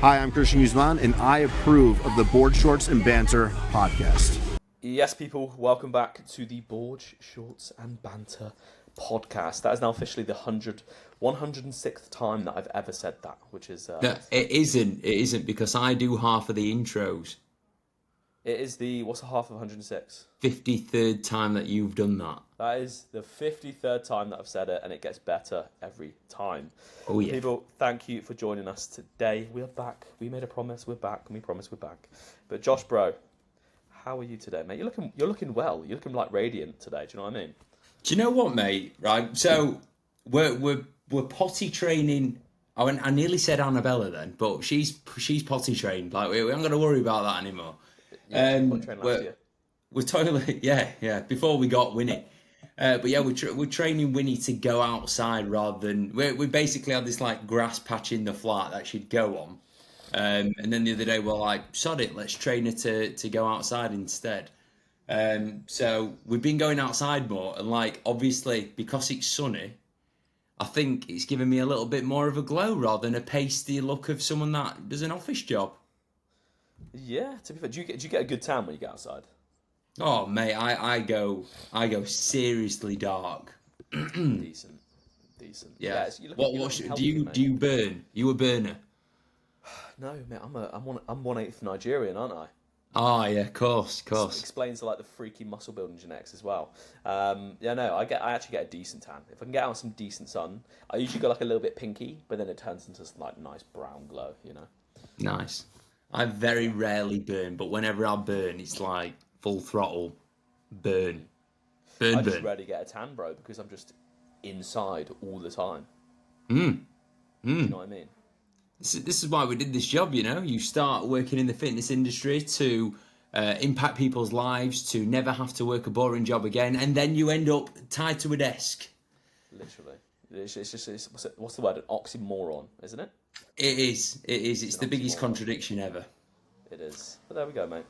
Hi, I'm Christian Guzman, and I approve of the Board Shorts and Banter podcast. Yes, people, welcome back to the Board Shorts and Banter podcast. That is now officially the 106th time that I've ever said that, which is... No, it isn't. It isn't, because I do half of the intros. It is the... What's the half of 106? 53rd time that you've done that. That is the 53rd time that I've said it, and it gets better every time. Oh, yeah. People, thank you for joining us today. We are back. We made a promise. We're back. And we promise we're back. But Josh, bro, how are you today, mate? You're looking well. You're looking like radiant today. Do you know what I mean? Do you know what, mate? Right. So we're potty training. I nearly said Annabella then, but she's potty trained. Like we aren't going to worry about that anymore. We're totally yeah. Before we got Winnie, but yeah, we're training Winnie to go outside rather than we basically had this like grass patch in the flat that she'd go on, and then the other day we're like, sod it, let's train her to go outside instead. So we've been going outside more, and like obviously because it's sunny, I think it's given me a little bit more of a glow rather than a pasty look of someone that does an office job. Yeah, to be fair, do you get a good tan when you get outside? Oh mate, I go seriously dark. Decent. Yeah. Do you burn? You a burner? No, mate. I'm 1/8 Nigerian, aren't I? Oh yeah, of course. It explains like the freaky muscle building genetics as well. I actually get a decent tan. If I can get out some decent sun, I usually go like a little bit pinky, but then it turns into like nice brown glow, you know. Nice. I very rarely burn, but whenever I burn, it's like full throttle burn. I just rarely get a tan, bro, because I'm just inside all the time. Do you know what I mean? This is why we did this job, you know. You start working in the fitness industry to impact people's lives, to never have to work a boring job again, and then you end up tied to a desk. Literally. It's what's the word? An oxymoron, isn't it? It is. It's the biggest contradiction ever. It is. But there we go, mate.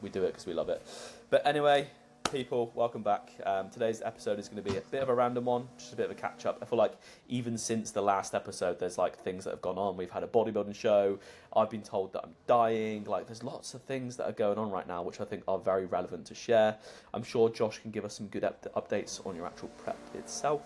We do it because we love it. But anyway, people, welcome back. Today's episode is going to be a bit of a random one, just a bit of a catch-up. I feel like even since the last episode, there's like things that have gone on. We've had a bodybuilding show. I've been told that I'm dying. Like, there's lots of things that are going on right now, which I think are very relevant to share. I'm sure Josh can give us some good updates on your actual prep itself.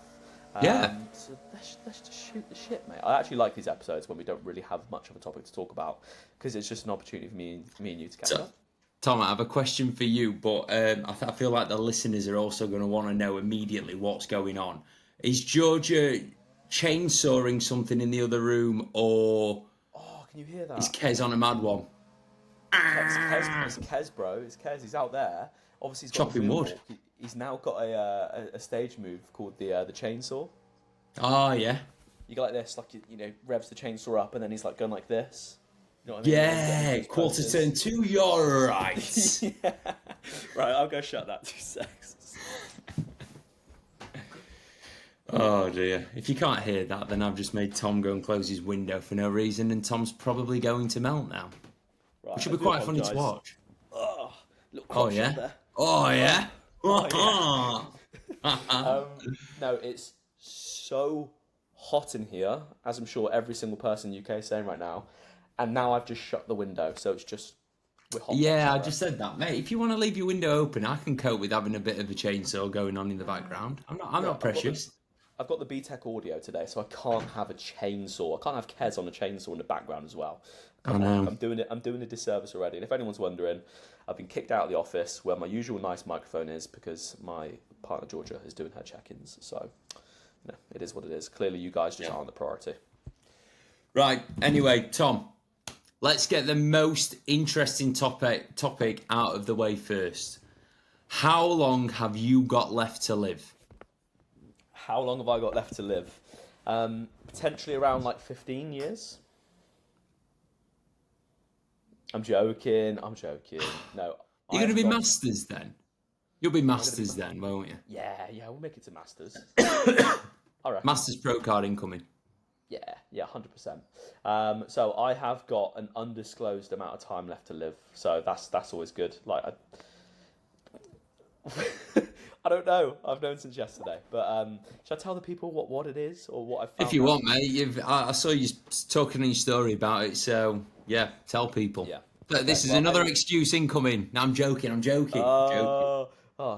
Yeah. So let's just shoot the shit, mate. I actually like these episodes when we don't really have much of a topic to talk about, because it's just an opportunity for me and you to catch up. Tom, I have a question for you, but I feel like the listeners are also going to want to know immediately what's going on. Is Georgia chainsawing something in the other room, or... Oh, can you hear that? Is Kez on a mad one? It's Kez, bro. It's Kez. He's out there. Obviously, he's got chopping wood. He's now got a stage move called the chainsaw. Oh, yeah. You go like this, like you know, revs the chainsaw up, and then he's like going like this. You know what I mean? Yeah, quarter turn to your right. Yeah. Right, I'll go shut that 2 seconds. Oh dear. If you can't hear that, then I've just made Tom go and close his window for no reason, and Tom's probably going to melt now. Right, which will be quite funny to watch. Oh yeah? There. Oh yeah? Oh, yeah. No, it's so hot in here, as I'm sure every single person in the UK is saying right now. And now I've just shut the window, so it's just... We're hot. Yeah, I just said that, mate. If you want to leave your window open, I can cope with having a bit of a chainsaw going on in the background. I'm not precious. I've got the B-Tech audio today, so I can't have a chainsaw. I can't have Kez on a chainsaw in the background as well. I know. I'm doing a disservice already. And if anyone's wondering, I've been kicked out of the office where my usual nice microphone is, because my partner Georgia is doing her check-ins. So, you know, it is what it is. Clearly, you guys just aren't the priority. Right. Anyway, Tom, let's get the most interesting topic out of the way first. How long have you got left to live? How long have I got left to live? Potentially around like 15 years. I'm joking. No. You're going to be masters then? You'll be masters then, won't you? Yeah, we'll make it to masters. All right. Masters pro card incoming. Yeah, 100%. So I have got an undisclosed amount of time left to live. So that's always good. Like I don't know. I've known since yesterday. But should I tell the people what it is or what I found If you out? want, mate, I saw you talking in your story about it, so yeah, tell people. Yeah. But Okay. this is Well, another anyway. excuse incoming. No, I'm joking. I'm joking. Joking.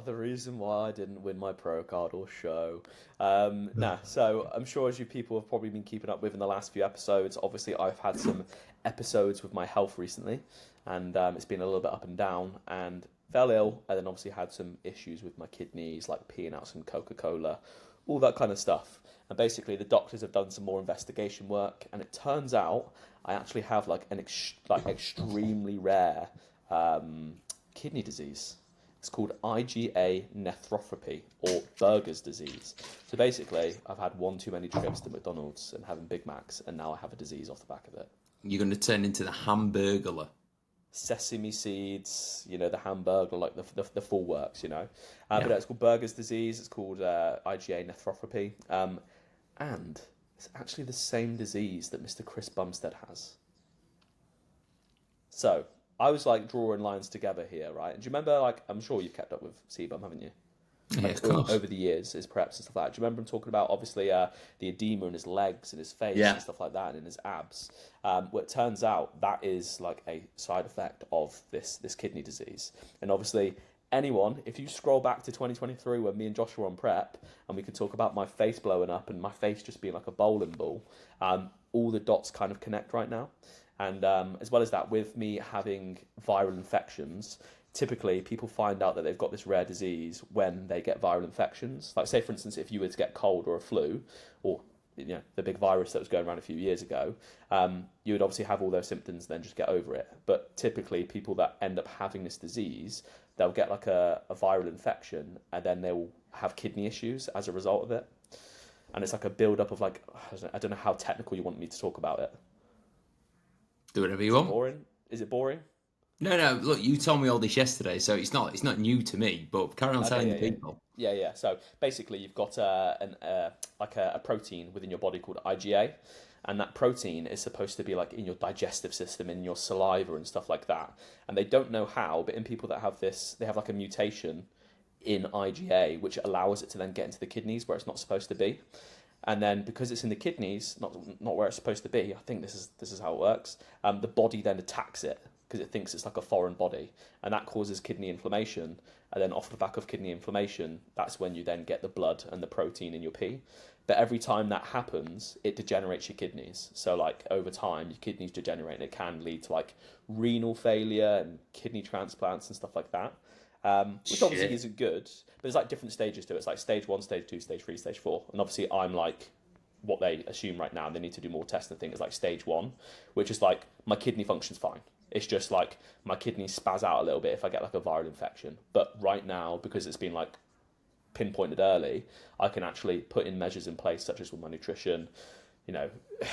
The reason why I didn't win my pro card or show. So I'm sure as you people have probably been keeping up with in the last few episodes, obviously I've had some episodes with my health recently, and it's been a little bit up and down, and fell ill, and then obviously had some issues with my kidneys, like peeing out some Coca-Cola, all that kind of stuff. And basically the doctors have done some more investigation work, and it turns out I actually have like an extremely rare kidney disease. It's called IgA nephropathy or Berger's disease. So basically, I've had one too many trips to McDonald's and having Big Macs, and now I have a disease off the back of it. You're going to turn into the Hamburglar. Sesame seeds, the hamburger, like the full works, But it's called Berger's disease. It's called IgA nephropathy, and it's actually the same disease that Mr. Chris Bumstead has. So I was like drawing lines together here, right? And do you remember, like, I'm sure you've kept up with Cbum, haven't you? Yeah, of course. Over the years, his preps and stuff like that. Do you remember him talking about, obviously, the edema in his legs and his face and stuff like that, and in his abs? Well, it turns out that is like a side effect of this kidney disease. And obviously, anyone, if you scroll back to 2023 when me and Josh were on prep, and we could talk about my face blowing up and my face just being like a bowling ball, all the dots kind of connect right now. And as well as that, with me having viral infections, typically people find out that they've got this rare disease when they get viral infections. Like, say, for instance, if you were to get cold or a flu, or the big virus that was going around a few years ago, you would obviously have all those symptoms and then just get over it. But typically people that end up having this disease, they'll get like a viral infection, and then they'll have kidney issues as a result of it. And it's like a build-up of like, I don't know how technical you want me to talk about it. Do whatever you want. Boring? Is it boring? No. Look, you told me all this yesterday, so it's not new to me. But carry on telling the people. Yeah. So basically, you've got a protein within your body called IgA, and that protein is supposed to be like in your digestive system, in your saliva and stuff like that. And they don't know how, but in people that have this, they have like a mutation in IgA, which allows it to then get into the kidneys where it's not supposed to be. And then because it's in the kidneys, not where it's supposed to be, I think this is how it works. The body then attacks it because it thinks it's like a foreign body, and that causes kidney inflammation. And then off the back of kidney inflammation, that's when you then get the blood and the protein in your pee. But every time that happens, it degenerates your kidneys. So like over time, your kidneys degenerate, and it can lead to like renal failure and kidney transplants and stuff like that. Which obviously isn't good, but there's like different stages to it. It's like stage 1, stage 2, stage 3, stage 4. And obviously I'm like what they assume right now, and they need to do more tests and things. It's like stage 1, which is like my kidney function's fine. It's just like my kidneys spaz out a little bit if I get like a viral infection. But right now, because it's been like pinpointed early, I can actually put in measures in place, such as with my nutrition,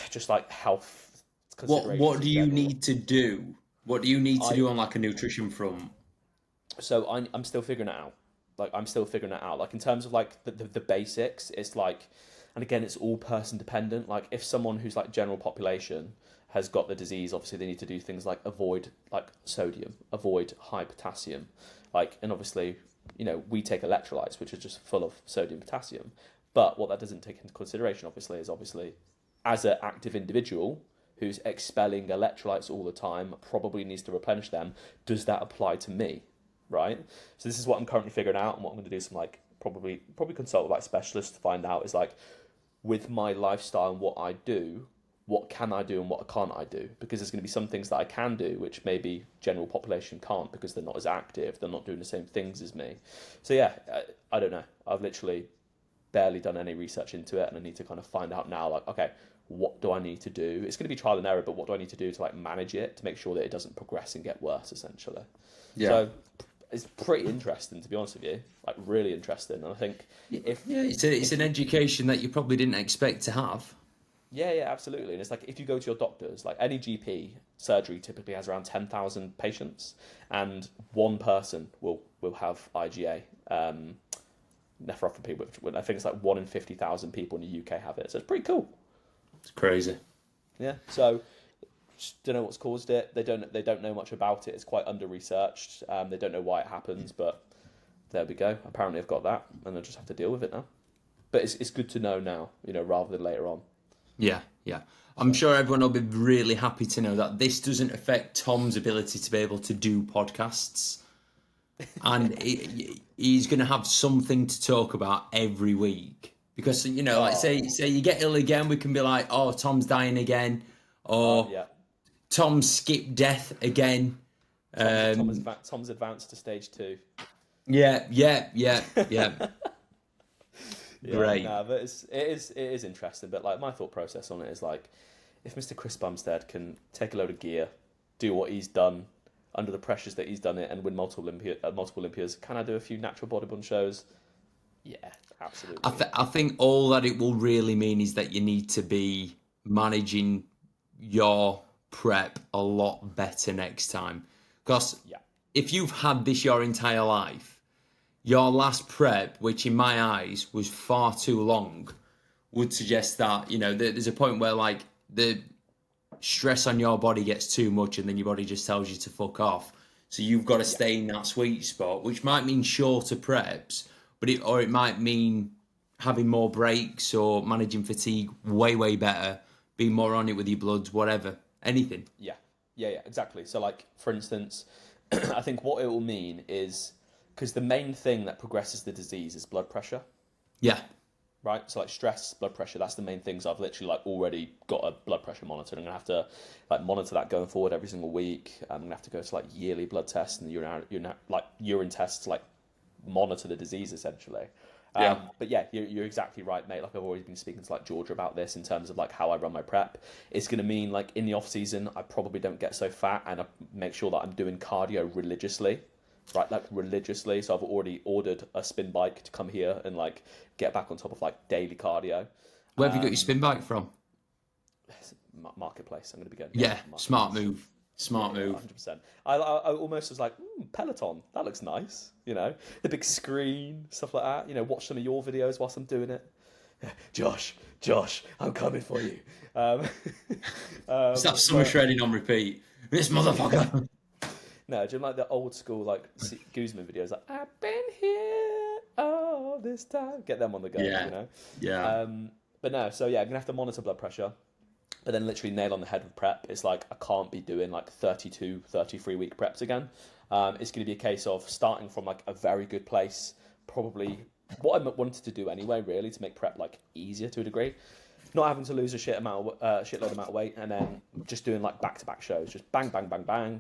just like health considerations. What do you need to do? What do you need to do on like a nutrition front? So I'm still figuring it out. Like in terms of like the basics, it's like, and again, it's all person dependent. Like if someone who's like general population has got the disease, obviously they need to do things like avoid like sodium, avoid high potassium, like, and obviously, we take electrolytes, which are just full of sodium, potassium. But what that doesn't take into consideration, obviously, is as an active individual who's expelling electrolytes all the time, probably needs to replenish them. Does that apply to me? Right? So this is what I'm currently figuring out, and what I'm going to do is probably consult with like specialists to find out is like, with my lifestyle and what I do, what can I do and what can't I do? Because there's going to be some things that I can do which maybe general population can't, because they're not as active, they're not doing the same things as me. So yeah, I don't know. I've literally barely done any research into it, and I need to kind of find out now, like, okay, what do I need to do? It's going to be trial and error, but what do I need to do to like manage it, to make sure that it doesn't progress and get worse, essentially. Yeah. So it's pretty interesting, to be honest with you, like really interesting. And I think it's an education that you probably didn't expect to have. Yeah, absolutely. And it's like, if you go to your doctors, like any GP surgery typically has around 10,000 patients, and one person will have IgA nephropathy, which I think it's like 1 in 50,000 people in the UK have it. So it's pretty cool. It's crazy. Yeah. So just don't know what's caused it. They don't know much about it. It's quite under researched. They don't know why it happens, but there we go. Apparently I've got that, and I just have to deal with it now. But it's good to know now, rather than later on. Yeah. I'm sure everyone will be really happy to know that this doesn't affect Tom's ability to be able to do podcasts. And he's going to have something to talk about every week. Because, say you get ill again, we can be like, oh, Tom's dying again. Or Tom skipped death again. Tom's advanced to stage 2. Yeah. Great. No, but it is interesting. But like my thought process on it is like, if Mr. Chris Bumstead can take a load of gear, do what he's done under the pressures that he's done it, and win multiple Olympias, can I do a few natural bodybuilding shows? Yeah, absolutely. I think all that it will really mean is that you need to be managing your prep a lot better next time. Because if you've had this your entire life, your last prep, which in my eyes was far too long, would suggest that, there's a point where like the stress on your body gets too much and then your body just tells you to fuck off. So you've got to stay in that sweet spot, which might mean shorter preps, but it might mean having more breaks or managing fatigue way better, being more on it with your bloods, whatever, anything. Yeah, exactly. So like, for instance, I think what it will mean is, because the main thing that progresses the disease is blood pressure. Yeah. Right? So like stress, blood pressure, that's the main things. I've literally like already got a blood pressure monitor. I'm going to have to like monitor that going forward every single week. I'm going to have to go to like yearly blood tests and urine tests to like monitor the disease essentially. But yeah, you're exactly right, mate. Like I've always been speaking to like Georgia about this in terms of like how I run my prep. It's going to mean like in the off season, I probably don't get so fat, and I make sure that I'm doing cardio religiously. Right, like religiously. So I've already ordered a spin bike to come here and like get back on top of like daily cardio. Where have you got your spin bike from? Marketplace. I'm going to be getting. Yeah, smart move. 100%. I almost was like, Peloton. That looks nice. The big screen, stuff like that. Watch some of your videos whilst I'm doing it. Josh, I'm coming for you. Stop summer shredding on repeat. This motherfucker. No, do you like the old school like Guzman videos? Like, I've been here all this time. Get them on the go, Yeah. But no, so yeah, I'm gonna have to monitor blood pressure, but then literally nail on the head with prep. It's like I can't be doing like 32, 33 week preps again. It's gonna be a case of starting from like a very good place, probably what I wanted to do anyway, really, to make prep like easier to a degree. Not having to lose a shitload amount of weight, and then just doing like back-to-back shows, just bang,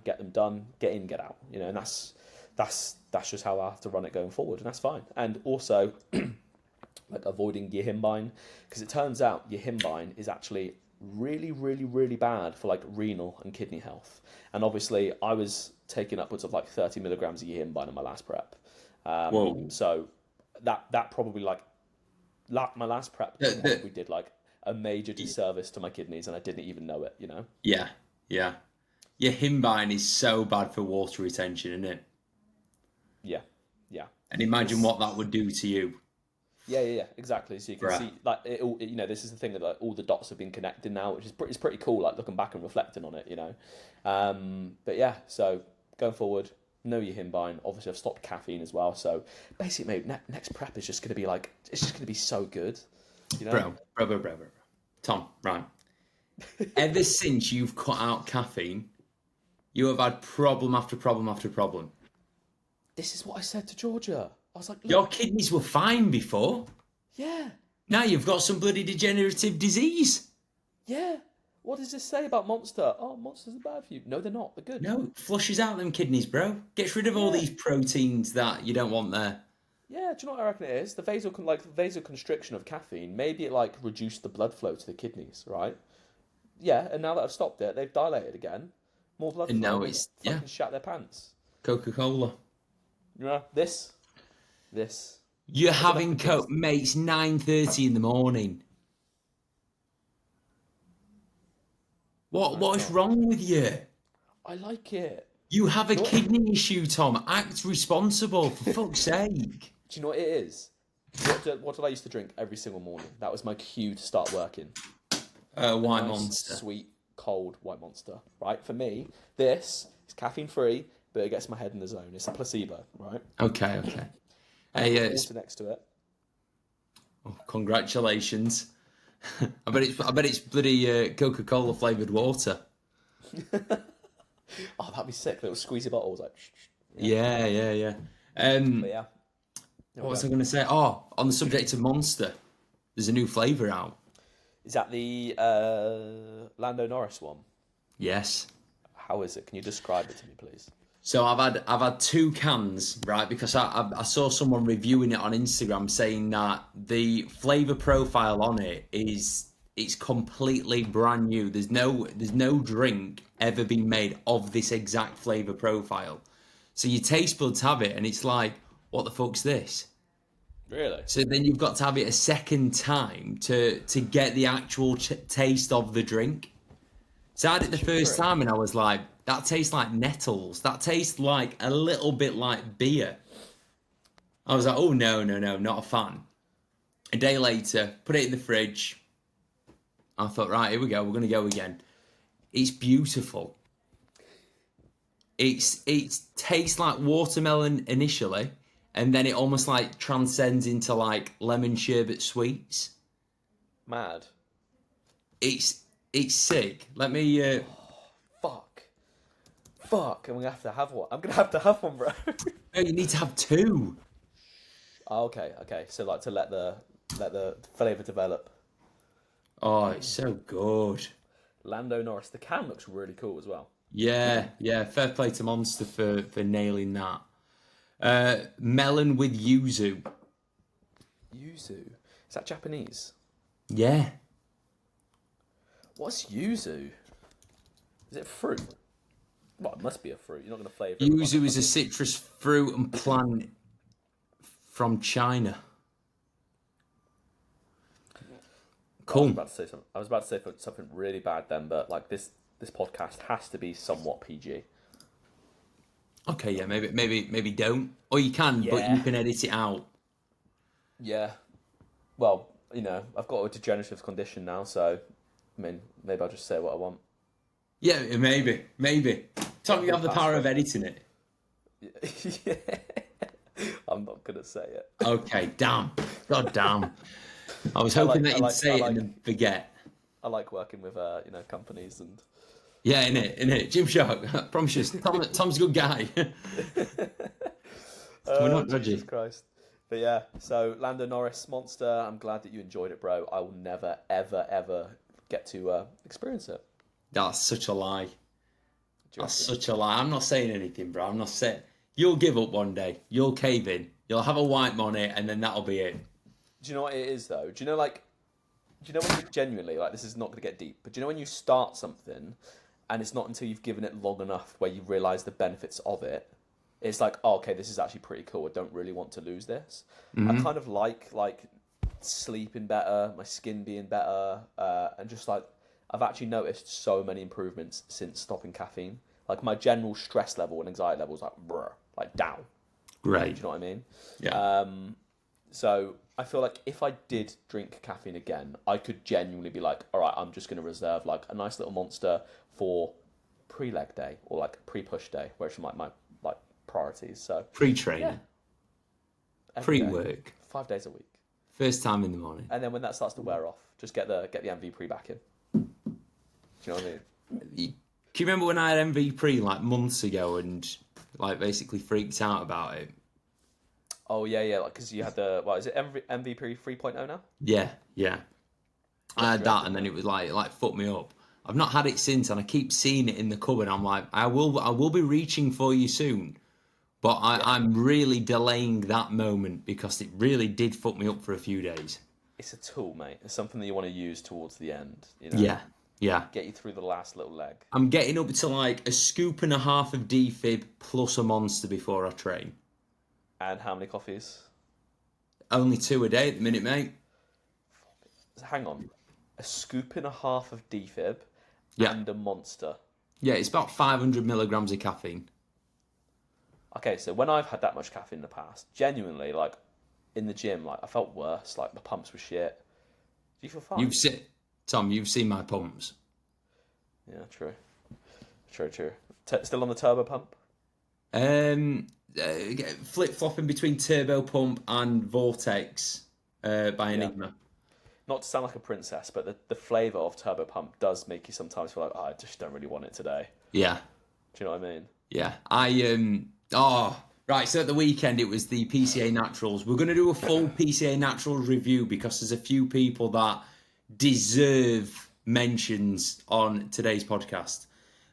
get them done, get in, get out, and that's just how I have to run it going forward, and that's fine. And also, like avoiding yihimbine, because it turns out yihimbine is actually really, really, really bad for like renal and kidney health. And obviously, I was taking upwards of like 30 milligrams of yihimbine in my last prep. So that probably like my last prep we did like a major disservice to my kidneys, and I didn't even know it, Yeah. Yihimbine is so bad for water retention, isn't it? Yeah. And imagine what that would do to you. Yeah, exactly. So you can see, like, this is the thing that like, all the dots have been connected now, which is pretty cool, like, looking back and reflecting on it, But yeah, so going forward, know yihimbine. Obviously, I've stopped caffeine as well. So basically, mate, next prep is just going to be like, it's just going to be so good, Bro. Tom, right. Ever since you've cut out caffeine, you have had problem after problem after problem. This is what I said to Georgia. I was like, look, your kidneys were fine before. Yeah. Now you've got some bloody degenerative disease. Yeah. What does this say about Monster? Oh, Monsters are bad for you. No, they're not. They're good. No, flushes out them kidneys, bro. Gets rid of all these proteins that you don't want there. Yeah, do you know what I reckon it is? The vasoconstriction of caffeine, maybe it like reduced the blood flow to the kidneys, right? Yeah, and now that I've stopped it, they've dilated again. More blood flow. And now it's fucking shat their pants. Coca-Cola. Yeah, this. You're having Coke, mate. It's 9:30 in the morning. What is wrong with you? I like it. You have a kidney issue, Tom. Act responsible, for fuck's sake. Do you know what it is? What did I used to drink every single morning? That was my cue to start working. White Monster. Sweet, cold White Monster. Right? For me, this is caffeine-free, but it gets my head in the zone. It's a placebo, right? Okay. Hey, Water next to it. oh, congratulations. I bet it's bloody Coca-Cola flavoured water. Oh, that'd be sick. Little squeezy bottles, like. Yeah. But yeah. What was I going to say? Oh, on the subject of Monster, there's a new flavour out. Is that the Lando Norris one? Yes. How is it? Can you describe it to me, please? So I've had 2 cans, right? Because I saw someone reviewing it on Instagram saying that the flavour profile on it's completely brand new. There's no drink ever been made of this exact flavour profile. So your taste buds have it, and it's like, what the fuck's this? Really? So then you've got to have it a second time to get the actual taste of the drink. So I had it the first time and I was like, that tastes like nettles. That tastes like a little bit like beer. I was like, oh, no, not a fan. A day later, put it in the fridge. I thought, right, here we go. We're going to go again. It's beautiful. It tastes like watermelon initially, and then it almost like transcends into like lemon sherbet sweets. Mad. It's sick. Let me. Fuck. I'm gonna have to have one. I'm gonna have to have one, bro. No, you need to have 2. Oh, okay. So like to let the flavour develop. Oh, it's so good. Lando Norris. The can looks really cool as well. Yeah. Fair play to Monster for nailing that. Melon with yuzu. Yuzu. Is that Japanese? Yeah. What's yuzu? Is it fruit? Well, it must be a fruit. You're not going to flavour it. Yuzu is a citrus fruit and plant from China. Cool. I was about to say something really bad then, but like this podcast has to be somewhat PG. Okay, yeah, maybe don't. Or you can, but you can edit it out. Yeah. Well, I've got a degenerative condition now, so I mean, maybe I'll just say what I want. Yeah, maybe. Tom, you have the power of editing it. Yeah. I'm not gonna say it. Okay, damn. God damn. I was hoping that you'd say it and then forget. I like working with companies and. Yeah, innit. Jim Shark, I promise you, Tom's a good guy. We're not dodgy. Jesus Christ. But yeah, so Lando Norris, Monster, I'm glad that you enjoyed it, bro. I will never, ever, ever get to experience it. That's such a lie. That's such a lie. I'm not saying anything, bro. I'm not saying. You'll give up one day. You'll cave in. You'll have a wipe on it, and then that'll be it. Do you know what it is, though? Do you know when you genuinely, like, this is not going to get deep, but do you know when you start something, and it's not until you've given it long enough where you realise the benefits of it, it's like, oh, okay, this is actually pretty cool. I don't really want to lose this. I kind of like sleeping better, my skin being better, and just like, I've actually noticed so many improvements since stopping caffeine. Like my general stress level and anxiety level is like down. Right. Do you know what I mean? Yeah. So I feel like if I did drink caffeine again, I could genuinely be like, all right, I'm just going to reserve like a nice little Monster for pre-leg day or like pre-push day, where it's like my priorities. So pre-training, pre-work, 5 days a week, first time in the morning, and then when that starts to wear off, just get the MV pre back in. Do you know what I mean? Can you remember when I had MV pre like months ago and like basically freaked out about it? Oh yeah, like because you had is it MV pre 3.0 now? Yeah. I had that, and then it was like it fucked me up. I've not had it since, and I keep seeing it in the cupboard. I'm like, I will be reaching for you soon, but I'm really delaying that moment because it really did fuck me up for a few days. It's a tool, mate. It's something that you want to use towards the end. You know? Yeah. Get you through the last little leg. I'm getting up to like a scoop and a half of defib plus a Monster before I train. And how many coffees? Only 2 a day at the minute, mate. Hang on. A scoop and a half of defib and a Monster. Yeah, it's about 500 milligrams of caffeine. Okay, so when I've had that much caffeine in the past, genuinely, like, in the gym, like, I felt worse. Like, my pumps were shit. Do you feel fine? Tom, you've seen my pumps. Yeah, true. Still on the turbo pump? flip-flopping between Turbo Pump and Vortex by Enigma. Not to sound like a princess, but the flavour of Turbo Pump does make you sometimes feel like, oh, I just don't really want it today. Yeah. Do you know what I mean? Yeah. Right, so at the weekend it was the PCA Naturals. We're going to do a full PCA Naturals review because there's a few people that deserve mentions on today's podcast.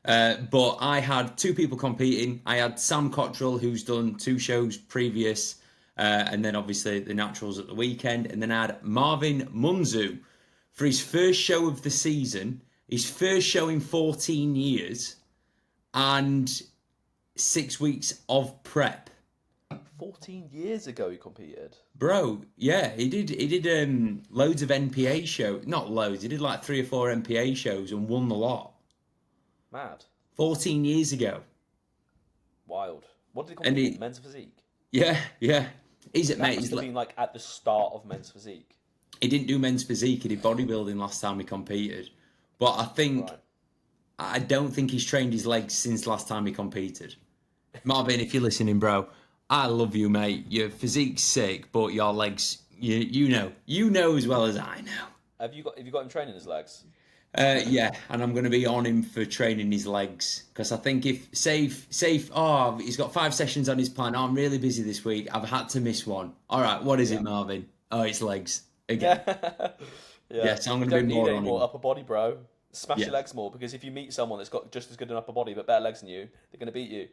But I had two people competing. I had Sam Cottrell, who's done 2 shows previous, and then obviously the Naturals at the weekend. And then I had Marvin Munzu for his first show of the season, his first show in 14 years, and 6 weeks of prep. 14 years ago he competed. Bro, yeah, he did loads of NPA shows. Not loads, he did like 3 or 4 NPA shows and won the lot. Mad. 14 years ago. Wild. What did he compete in? Men's physique? Yeah. He's at That must have been like at the start of men's physique. He didn't do men's physique, he did bodybuilding last time he competed. But I don't think he's trained his legs since last time he competed. Marvin, if you're listening, bro, I love you, mate. Your physique's sick, but your legs, you know as well as I know. Have you got him training his legs? Yeah, and I'm going to be on him for training his legs because I think if safe, he's got 5 sessions on his plan. Oh, I'm really busy this week. I've had to miss one. All right, what is it, Marvin? Oh, it's legs again. Yeah, so I'm going to be more on him. You don't need any more upper body, bro. Smash your legs more because if you meet someone that's got just as good an upper body but better legs than you, they're going to beat you.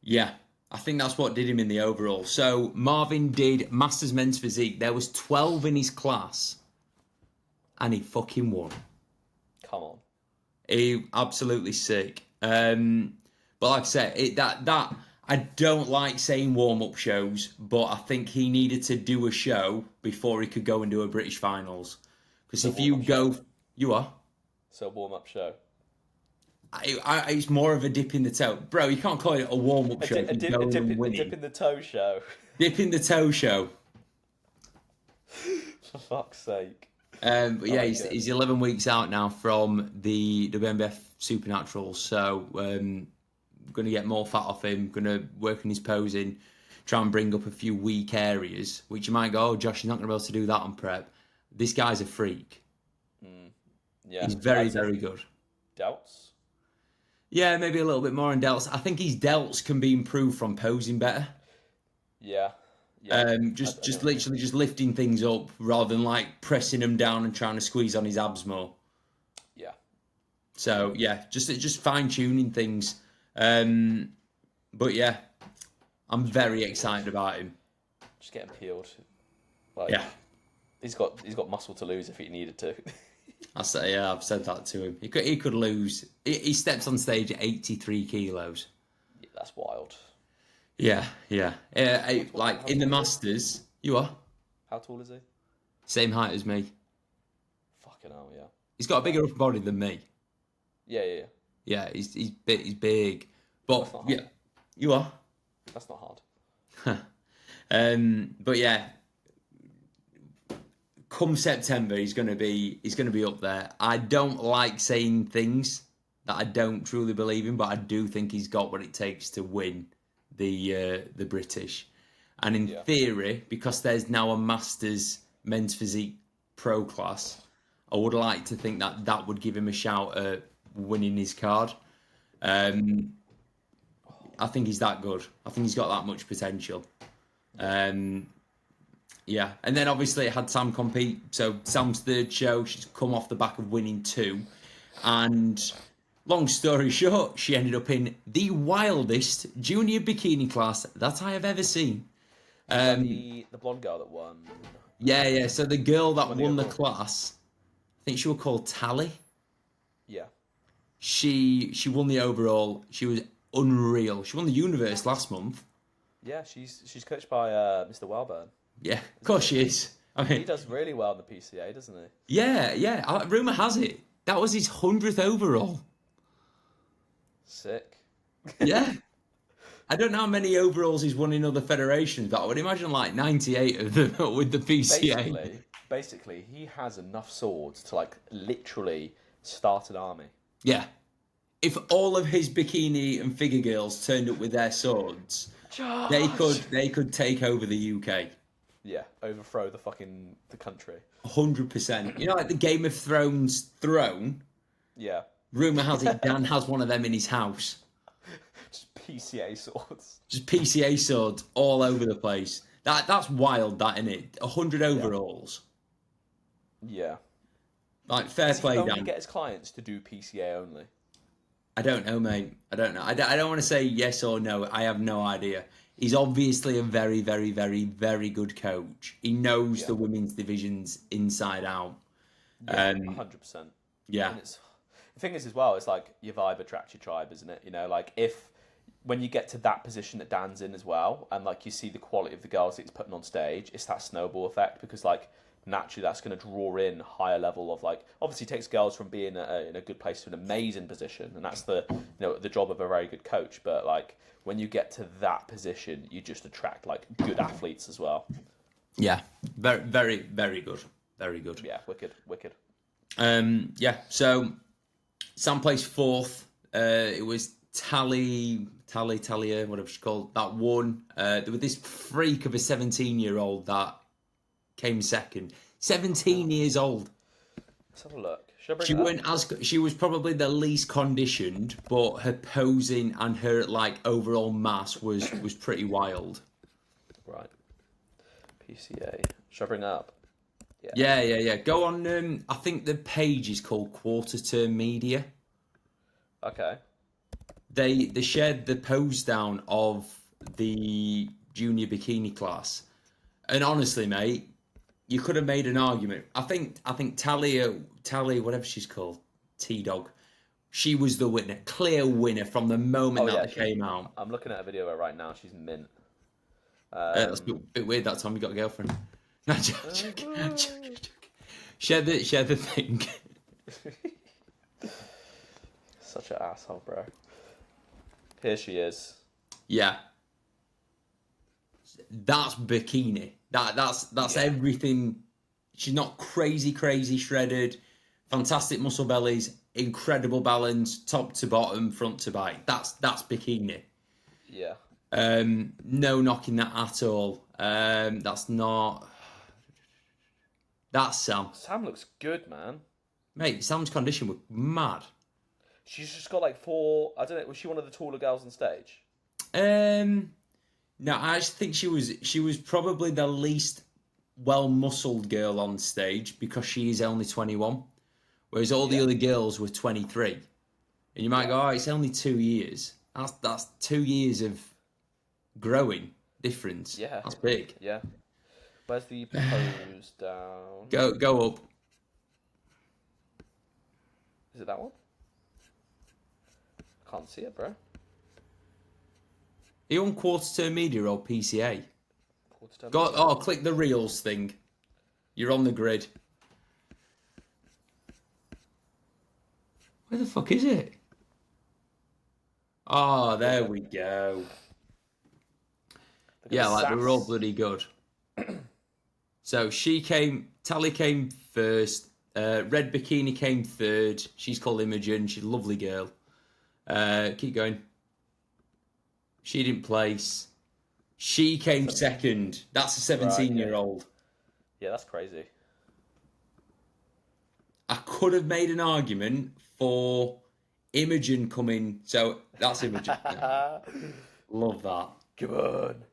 Yeah, I think that's what did him in the overall. So Marvin did Masters Men's Physique. There was 12 in his class, and he fucking won. Come on. He absolutely sick. But like I said, that I don't like saying warm-up shows, but I think he needed to do a show before he could go and do a British finals. Because if you go, you are. So warm-up show. It's more of a dip in the toe, bro. You can't call it a warm-up show. A dip in the toe show. Dip in the toe show. For fuck's sake. But yeah, he's 11 weeks out now from the WMBF Supernaturals, so going to get more fat off him, going to work on his posing, try and bring up a few weak areas, which you might go, oh, Josh, you're not going to be able to do that on prep. This guy's a freak. Yeah, he's very, very good. Delts? Yeah, maybe a little bit more in delts. I think his delts can be improved from posing better. Yeah. Just literally just lifting things up rather than like pressing them down and trying to squeeze on his abs more. Yeah. So yeah, just fine tuning things. But yeah, I'm very excited about him. Just getting peeled. He's got muscle to lose if he needed to. I've said that to him. He could lose. He steps on stage at 83 kilos. Yeah, that's wild. Yeah. Like in the Masters, you are. How tall is he? Same height as me. Fucking hell, yeah. He's got a bigger upper body than me. Yeah. Yeah, he's big. But yeah, you are. That's not hard. But yeah, come September, he's gonna be up there. I don't like saying things that I don't truly believe in, but I do think he's got what it takes to win the British. And in theory, because there's now a Masters Men's Physique Pro class, I would like to think that would give him a shout at winning his card. I think he's that good. I think he's got that much potential. Yeah, and then obviously it had Sam compete. So Sam's third show, she's come off the back of winning 2. And long story short, she ended up in the wildest junior bikini class that I have ever seen. The blonde girl that won. Yeah. So the girl that won the class, I think she was called Tally. Yeah. She won the overall. She was unreal. She won the universe last month. Yeah, she's coached by Mr. Welburn. Yeah, of course she is. I mean, he does really well in the PCA, doesn't he? Yeah. Rumour has it that was his 100th overall. Sick. Yeah. I don't know how many overalls he's won in other federations, but I would imagine like 98 of them with the PCA. Basically, he has enough swords to like literally start an army. Yeah. If all of his bikini and figure girls turned up with their swords, They could take over the UK. Yeah, overthrow the country. 100%. You know, like the Game of Thrones throne. Yeah. Rumor has it Dan has one of them in his house. Just PCA swords. Just PCA swords all over the place. That's wild, that, isn't it? 100 overalls. Yeah. Like, fair Does play, he only Dan. get his clients to do PCA only? I don't know, mate. I don't know. I don't want to say yes or no. I have no idea. He's obviously a very, very, very, very good coach. He knows the women's divisions inside out. Yeah, 100%. Yeah. And the thing is, as well, it's like your vibe attracts your tribe, isn't it? You know, like when you get to that position that Dan's in as well, and like you see the quality of the girls that he's putting on stage, it's that snowball effect, because like naturally that's going to draw in higher level of, like, obviously takes girls from being in a good place to an amazing position, and that's the job of a very good coach. But like when you get to that position, you just attract like good athletes as well. Yeah. Very, very, very good. Very good. Yeah, wicked. Yeah. So Sam placed fourth. It was Talia, whatever she's called, that won. There was this freak of a 17-year-old that came second. 17 years old. Let's have a look. She was probably the least conditioned, but her posing and her like overall mass was pretty wild. Right. PCA. Should I bring it up? Yeah. Go on. I think the page is called Quarter Term Media. Okay. They shared the pose down of the junior bikini class, and honestly, mate, you could have made an argument. I think Talia, whatever she's called, T-Dog, she was the winner, clear winner from the moment that came out. I'm looking at a video of her right now. She's mint. That's a bit weird. That time you got a girlfriend. No, joking. Share the thing. Such an asshole, bro. Here she is. Yeah. That's bikini. That's everything. She's not crazy shredded. Fantastic muscle bellies, incredible balance, top to bottom, front to back. That's bikini. Yeah. No knocking that at all. That's Sam. Sam looks good, man. Mate, Sam's condition was mad. She's just got like four. I don't know. Was she one of the taller girls on stage? No, I just think she was probably the least well-muscled girl on stage, because she is only 21, whereas all the other girls were 23. And you might go, oh, it's only 2 years. That's 2 years of growing difference. Yeah, that's big. Yeah. Where's the pose down? Go up. Is it that one? I can't see it, bro. Are you on Quarter Term Media or PCA? Click the Reels thing. You're on the grid. Where the fuck is it? Oh, there we go. Yeah, like, they were all bloody good. So Tally came first. Red Bikini came third. She's called Imogen. She's a lovely girl. Keep going. She didn't place. She came second. That's a 17-year-old. Yeah, that's crazy. I could have made an argument for Imogen coming. So that's Imogen. Love that. Come on.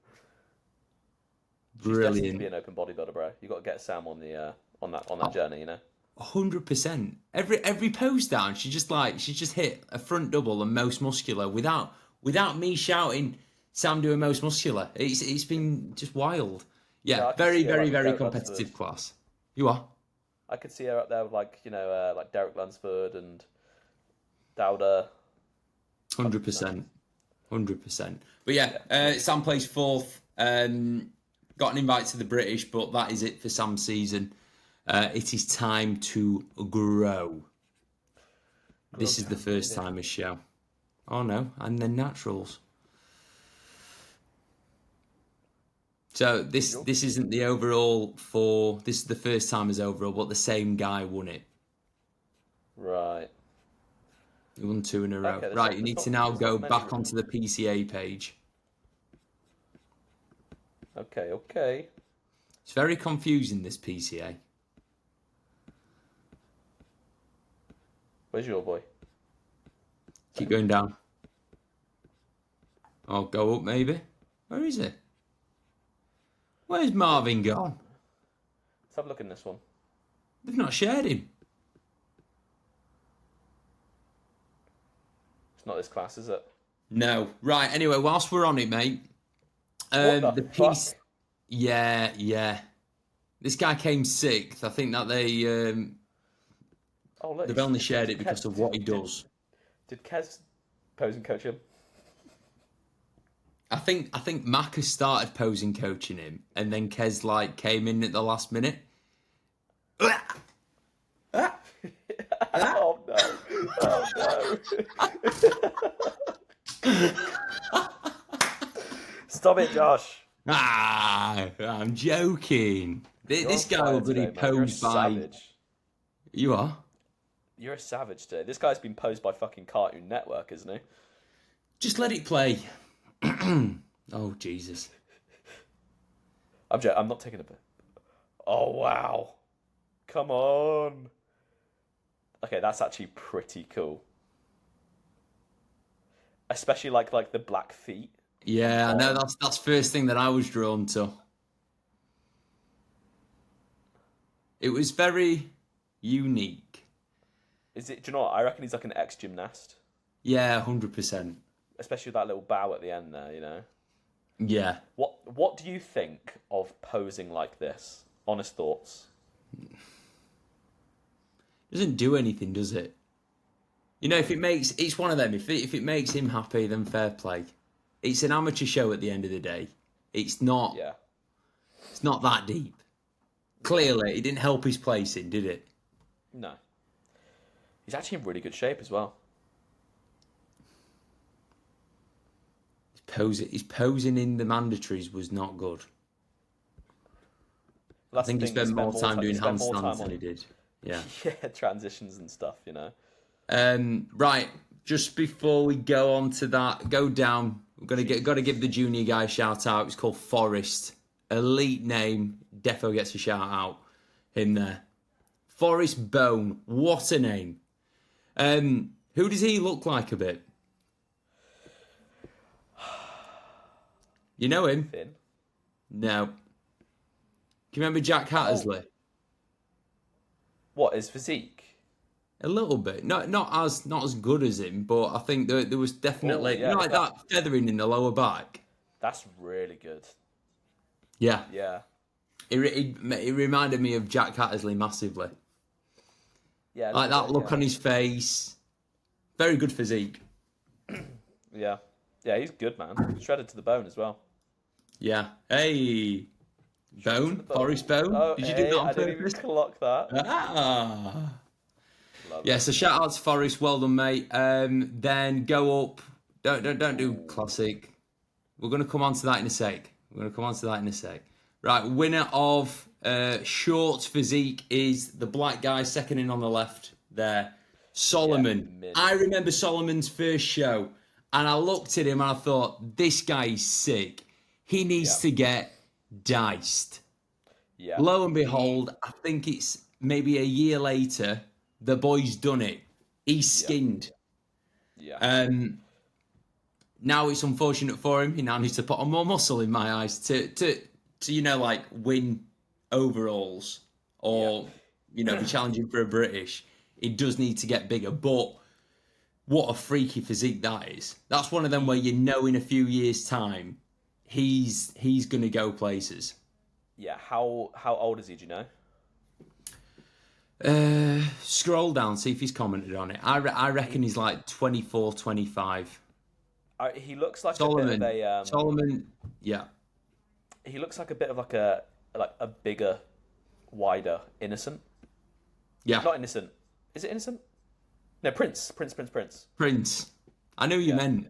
Brilliant. She's destined to be an open bodybuilder, bro. You got to get Sam on the on that journey, you know. 100%. Every pose down, she just hit a front double and most muscular without me shouting, Sam doing most muscular. It's been just wild. Yeah, very competitive class. You are. I could see her up there with like Derek Lunsford and Dowder. 100%. But yeah, Sam plays fourth. Got an invite to the British, but that is it for Sam's season. It is time to grow. This is the first timers show. Oh no, and then Naturals. So this isn't the overall for this is the first timers overall, but the same guy won it. Right. He won 2 in a row. Okay, right, you need to now go back onto the PCA page. Okay. It's very confusing, this PCA. Where's your boy? Keep going down. Oh, go up maybe. Where is it? Where's Marvin gone? Let's have a look in this one. They've not shared him. It's not this class, is it? No. Right, anyway, whilst we're on it, mate. What the fuck? Yeah. This guy came sixth. I think that they've only shared it because of what he does. Did Kez pose and coach him? I think Mac has started posing coaching him, and then Kez came in at the last minute. Oh no! Stop it, Josh. I'm joking. This guy will be posed by. Savage. You are? You're a savage today. This guy's been posed by fucking Cartoon Network, isn't he? Just let it play. Oh, Jesus. I'm not taking a bit. Oh, wow. Come on. Okay, that's actually pretty cool. Especially like the black feet. Yeah, I know. That's first thing that I was drawn to. It was very unique. Is it? Do you know what? I reckon he's like an ex-gymnast. Yeah, 100%. Especially with that little bow at the end there, you know? Yeah. What do you think of posing like this? Honest thoughts. Doesn't do anything, does it? You know, it's one of them. If it makes him happy, then fair play. It's an amateur show at the end of the day. It's not. Yeah. It's not that deep. Clearly, it didn't help his placing, did it? No. He's actually in really good shape as well. His posing in the mandatories was not good. Well, I think he spent more time doing handstands than he did. Yeah. Yeah, transitions and stuff, you know. Right, just before we go on to that, go down. We've got to give the junior guy a shout out. It's called Forrest. Elite name. Defo gets a shout out. Him there. Forrest Bone. What a name. Who does he look like a bit? You know him? Finn. No. Do you remember Jack Hattersley? What, his physique? A little bit. Not as good as him, but I think there was definitely that feathering in the lower back. That's really good. Yeah. Yeah. It reminded me of Jack Hattersley massively. Yeah. Like that look on his face. Very good physique. Yeah. Yeah, he's good, man. Shredded to the bone as well. Yeah. Hey. Bone? Forrest Bone? Oh, Did you do that on I didn't purpose? even clock that. Yeah, so shout out to Forrest. Well done, mate. Then go up. Don't do classic. We're going to come on to that in a sec. Right, winner of short physique is the black guy, second in on the left there. Solomon. Yeah, I remember Solomon's first show, and I looked at him and I thought, this guy is sick. He needs to get diced. Yeah. Lo and behold, I think it's maybe a year later, the boy's done it. He's skinned. Yeah. Now it's unfortunate for him. He now needs to put on more muscle in my eyes to win overalls or be challenging for a British. He does need to get bigger, but what a freaky physique that is. That's one of them where in a few years' time, he's going to go places. Yeah. How old is he? Do you know? Scroll down, see if he's commented on it. I reckon he's like 24, 25. He looks like Solomon. a bit of a Solomon, yeah. He looks like a bit of like a bigger, wider Innocent. Yeah. Not Innocent. Is it Innocent? No, Prince. Prince. I knew you meant.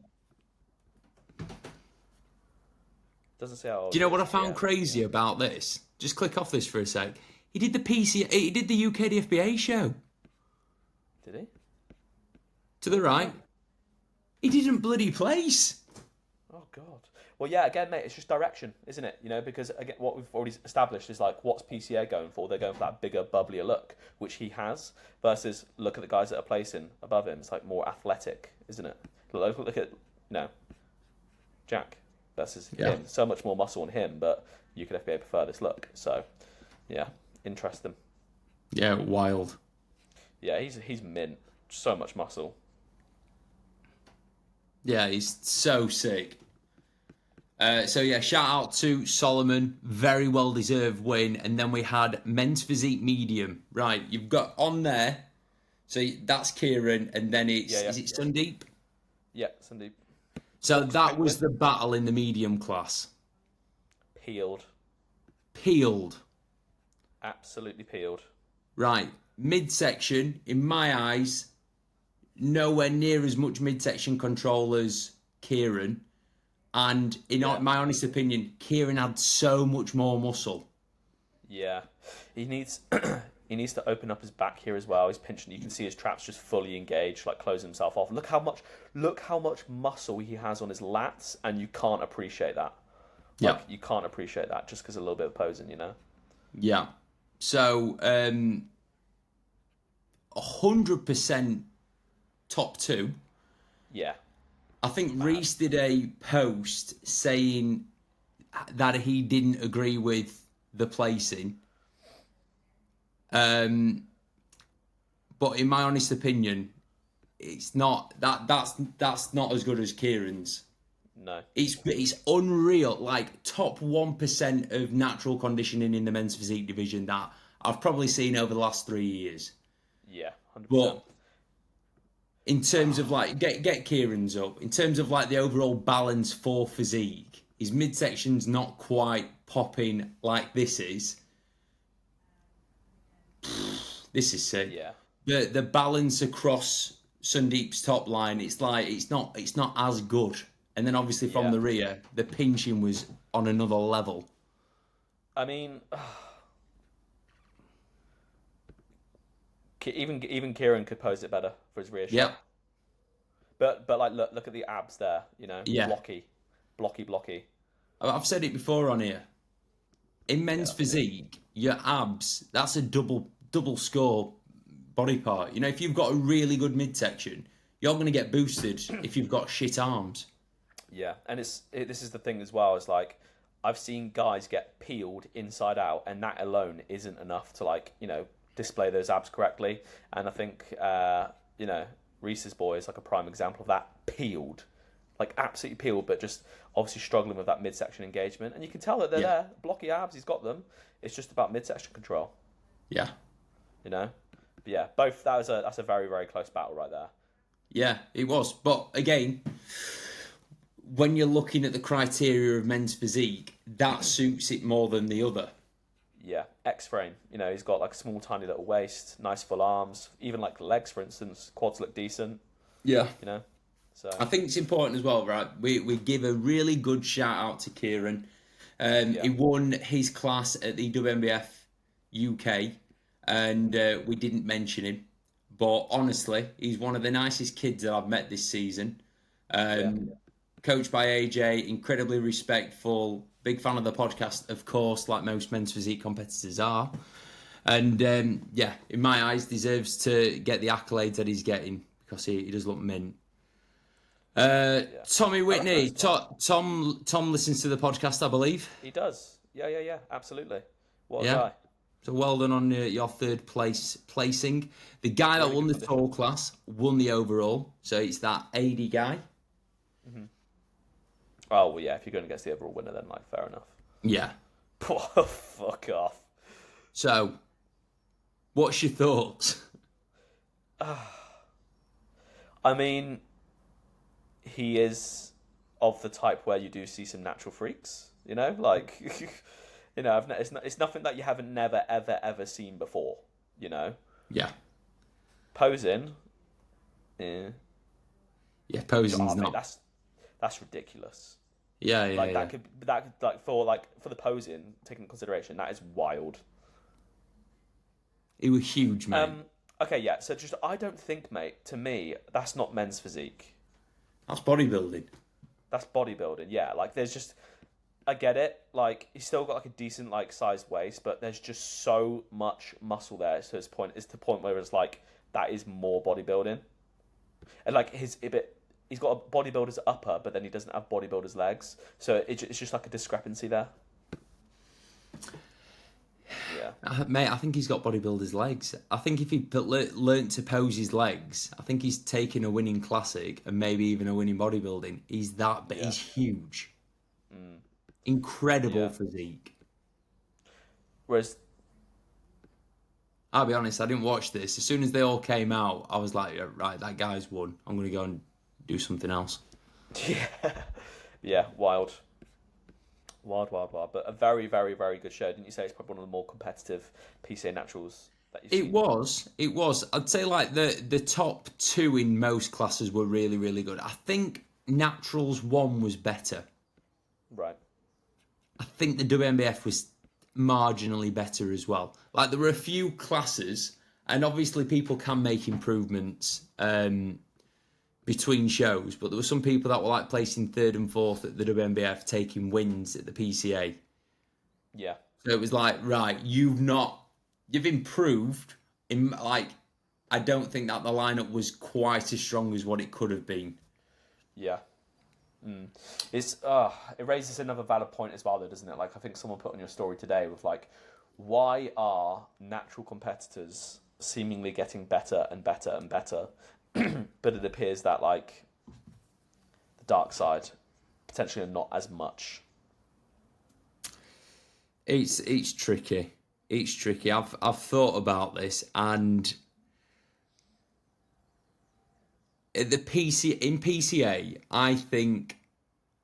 Doesn't say how old. Do you know what I found crazy about this? Just click off this for a sec. He did the PCA. He did the UKDFBA show. Did he? To the right. He didn't bloody place. Oh God. Well, yeah. Again, mate, it's just direction, isn't it? You know, because again, what we've already established is like, what's PCA going for? They're going for that bigger, bubblier look, which he has. Versus, look at the guys that are placing above him. It's like more athletic, isn't it? Look at Jack versus him. So much more muscle on him, but you could FBA prefer this look. So, yeah, interesting. Yeah, wild. Yeah, he's mint. So much muscle. Yeah, he's so sick. Shout out to Solomon. Very well deserved win. And then we had men's physique medium. Right, you've got on there. So that's Kieran, and then it's is it Sandeep? Yeah, Sandeep. So that was the battle in the medium class. Peeled. Absolutely peeled. Right, midsection, in my eyes, nowhere near as much midsection control as Kieran. And in my honest opinion, Kieran had so much more muscle. Yeah, he needs to open up his back here as well. He's pinching. You can see his traps just fully engaged, like closing himself off. Look how much muscle he has on his lats, and you can't appreciate that. You can't appreciate that just because a little bit of posing, you know. Yeah. So 100% top two. Yeah. I think Reese did a post saying that he didn't agree with the placing. But in my honest opinion, it's not that's not as good as Kieran's. No. It's unreal. Like top 1% of natural conditioning in the men's physique division that I've probably seen over the last 3 years. Yeah, 100%. But in terms of like get Kieran's up, in terms of like the overall balance for physique, his midsection's not quite popping like this is. This is sick. Yeah. The balance across Sandeep's top line, it's not as good. And then obviously from the rear, the pinching was on another level. I mean, even Kieran could pose it better for his rear shot. Yep. But like look at the abs there, you know, blocky. I've said it before on here. In men's physique, your abs, that's a double score body part. You know, if you've got a really good midsection, you're going to get boosted if you've got shit arms. Yeah, and this is the thing as well. Is like I've seen guys get peeled inside out, and that alone isn't enough to like display those abs correctly. And I think Reese's boy is like a prime example of that. Peeled, like absolutely peeled, but just obviously struggling with that midsection engagement. And you can tell that they're there, blocky abs. He's got them. It's just about midsection control. Yeah, But yeah, both. That's a very, very close battle right there. Yeah, it was. But again, when you're looking at the criteria of men's physique, that suits it more than the other. Yeah, X-frame. He's got like a small, tiny little waist, nice full arms, even like legs, for instance. Quads look decent. Yeah. So I think it's important as well, right? We give a really good shout out to Kieran. He won his class at the WMBF UK, and we didn't mention him. But honestly, he's one of the nicest kids that I've met this season. Coached by AJ, incredibly respectful, big fan of the podcast, of course, like most men's physique competitors are. And in my eyes, deserves to get the accolades that he's getting because he does look mint. Tommy Whitney, Tom listens to the podcast, I believe. He does. Yeah, absolutely. What a guy. So well done on your third placing. The guy that won the tall class won the overall. So it's that AD guy. Mm-hmm. Oh, well, yeah, if you're going against the overall winner, then, like, fair enough. Yeah. Fuck off. So, what's your thoughts? I mean, he is of the type where you do see some natural freaks, like, it's nothing that you haven't never, ever, ever seen before, Yeah. Posing. Yeah, posing's not. That's ridiculous. Yeah. For the posing, taking into consideration, that is wild. It was huge, mate. Okay, yeah. So I don't think, mate. To me, that's not men's physique. That's bodybuilding. That's bodybuilding. Yeah, like there's just, I get it. Like he's still got like a decent like sized waist, but there's just so much muscle there. So it's the point where it's like that is more bodybuilding, and like he's got a bodybuilder's upper, but then he doesn't have bodybuilder's legs. So it's just like a discrepancy there. Yeah, Mate, I think he's got bodybuilder's legs. I think if he learnt to pose his legs, I think he's taken a winning classic and maybe even a winning bodybuilding. He's that, but he's huge. Incredible physique. Whereas, I'll be honest, I didn't watch this. As soon as they all came out, I was like, yeah, right, that guy's won. I'm going to go and do something else. yeah, wild. But a very, very, very good show. Didn't you say it's probably one of the more competitive PCA Naturals that you've seen? It was. I'd say like the top two in most classes were really, really good. I think Naturals 1 was better. Right. I think the WMBF was marginally better as well. Like there were a few classes, and obviously people can make improvements between shows, but there were some people that were like placing 3rd and 4th at the WMBF, taking wins at the PCA. Yeah. So it was like, right, you've improved. I don't think that the lineup was quite as strong as what it could have been. Yeah. It raises another valid point as well, though, doesn't it? Like I think someone put on your story today with like, why are natural competitors seemingly getting better and better and better, but it appears that like the dark side potentially not as much. It's tricky. It's tricky. I've thought about this, and in PCA, I think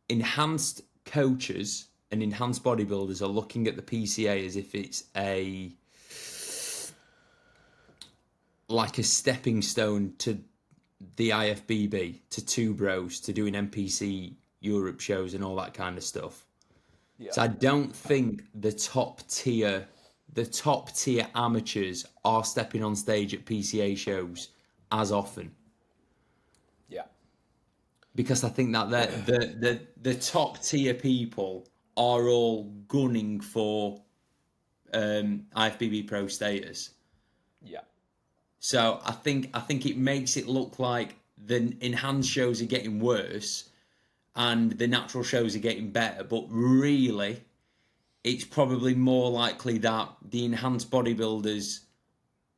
enhanced coaches and enhanced bodybuilders are looking at the PCA as if it's like a stepping stone to the IFBB, to Two Bros, to doing NPC Europe shows and all that kind of stuff. Yeah. So I don't think the top tier amateurs are stepping on stage at PCA shows as often. Yeah. Because I think that the top tier people are all gunning for IFBB Pro status. Yeah. So I think it makes it look like the enhanced shows are getting worse and the natural shows are getting better, but really it's probably more likely that the enhanced bodybuilders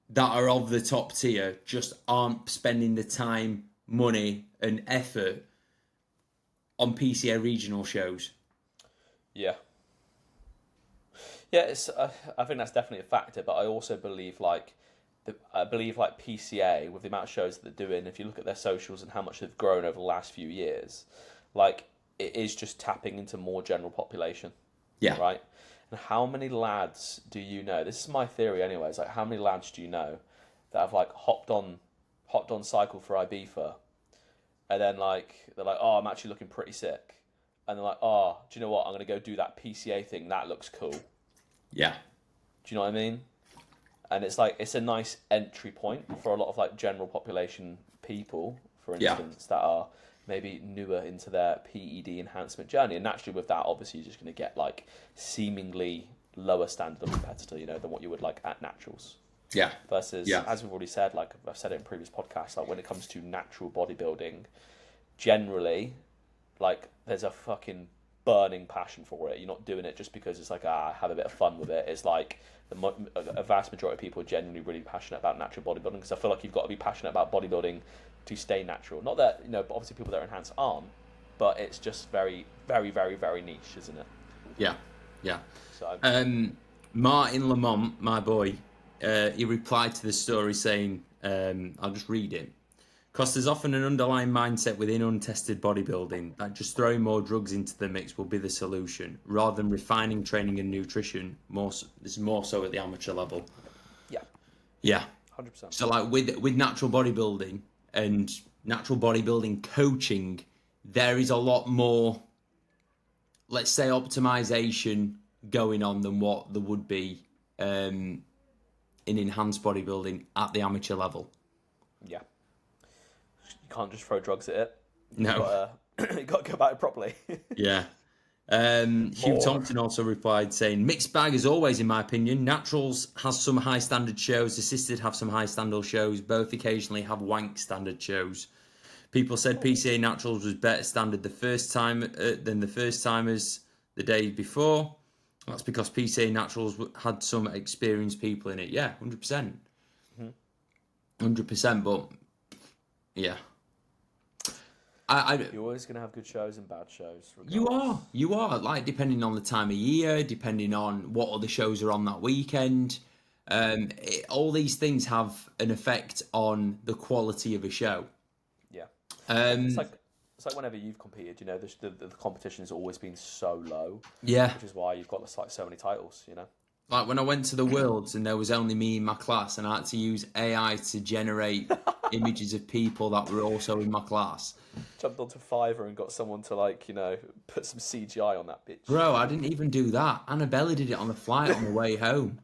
that are of the top tier just aren't spending the time, money and effort on PCA regional shows. Yeah. Yeah, I think that's definitely a factor, but I also believe PCA, with the amount of shows that they're doing, if you look at their socials and how much they've grown over the last few years, like it is just tapping into more general population. Yeah. Right? And how many lads do you know? This is my theory anyways, like how many lads do you know that have like hopped on cycle for Ibiza, and then like they're like, oh, I'm actually looking pretty sick. And they're like, oh, do you know what? I'm gonna go do that PCA thing, that looks cool. Yeah. Do you know what I mean? And it's like it's a nice entry point for a lot of like general population people, for instance, that are maybe newer into their PED enhancement journey. And naturally with that, obviously you're just going to get like seemingly lower standard of competitor, you know, than what you would like at naturals. Yeah. Versus, as we've already said, like I've said it in previous podcasts, like when it comes to natural bodybuilding, generally, like there's a fucking burning passion for it. You're not doing it just because it's like, have a bit of fun with it. It's like a vast majority of people are genuinely really passionate about natural bodybuilding, because I feel like you've got to be passionate about bodybuilding to stay natural. Not that, you know, but obviously people that are enhanced aren't, but it's just very, very, very, very niche, isn't it? Yeah, yeah. So, Martin Lamont, my boy, he replied to the story saying, I'll just read it. Because there's often an underlying mindset within untested bodybuilding that just throwing more drugs into the mix will be the solution, rather than refining training and nutrition. This is more so at the amateur level. Yeah. 100%. So like with natural bodybuilding and natural bodybuilding coaching, there is a lot more, let's say, optimization going on than what there would be in enhanced bodybuilding at the amateur level. Yeah. You can't just throw drugs at it. No. You've got to go about it properly. Yeah. Hugh Thompson also replied saying, mixed bag as always, in my opinion. Naturals has some high standard shows. Assisted have some high standard shows. Both occasionally have wank standard shows. People said PCA Naturals was better standard the first time than the first timers the day before. That's because PCA Naturals had some experienced people in it. Yeah, 100%. 100%, but yeah. You're always going to have good shows and bad shows. You are. Like, depending on the time of year, depending on what other shows are on that weekend. All these things have an effect on the quality of a show. Yeah. It's like whenever you've competed, you know, the competition has always been so low. Yeah. Which is why you've got like so many titles, you know. Like when I went to the Worlds and there was only me in my class and I had to use AI to generate images of people that were also in my class. Jumped onto Fiverr and got someone to, like, you know, put some CGI on that bitch. Bro, I didn't even do that. Annabella did it on the flight on the way home.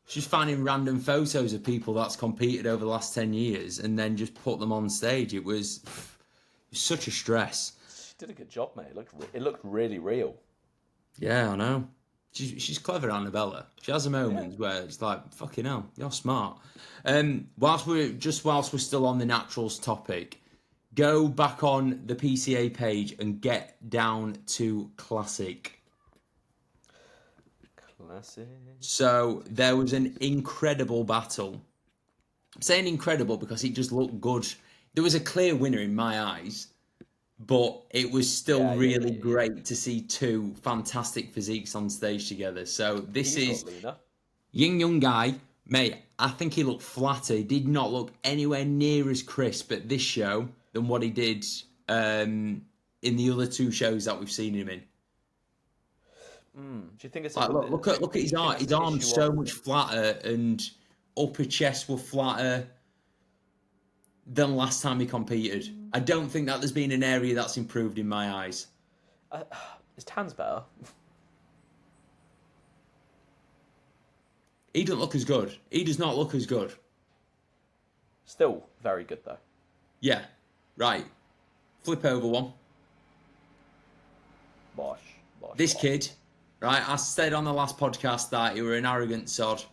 She's finding random photos of people that's competed over the last 10 years and then just put them on stage. It was such a stress. She did a good job, mate. It looked really real. Yeah, I know. She's clever, Annabella. She has a moment where it's like, fucking hell, you're smart. Whilst we're still on the naturals topic, go back on the PCA page and get down to classic. Classic. So there was an incredible battle. I'm saying incredible because it just looked good. There was a clear winner in my eyes, but it was still really great to see two fantastic physiques on stage together. So this is young guy, mate. I think he looked flatter. He did not look anywhere near as crisp at this show than what he did in the other two shows that we've seen him in. Do you think it's like, look at his arm? His arm's so much flatter, and upper chest were flatter than last time he competed. I don't think that there's been an area that's improved in my eyes. His tan's better. He doesn't look as good. He does not look as good. Still very good though. Yeah, right. Flip over one. Bosh. This kid, right? I said on the last podcast that he were an arrogant sod.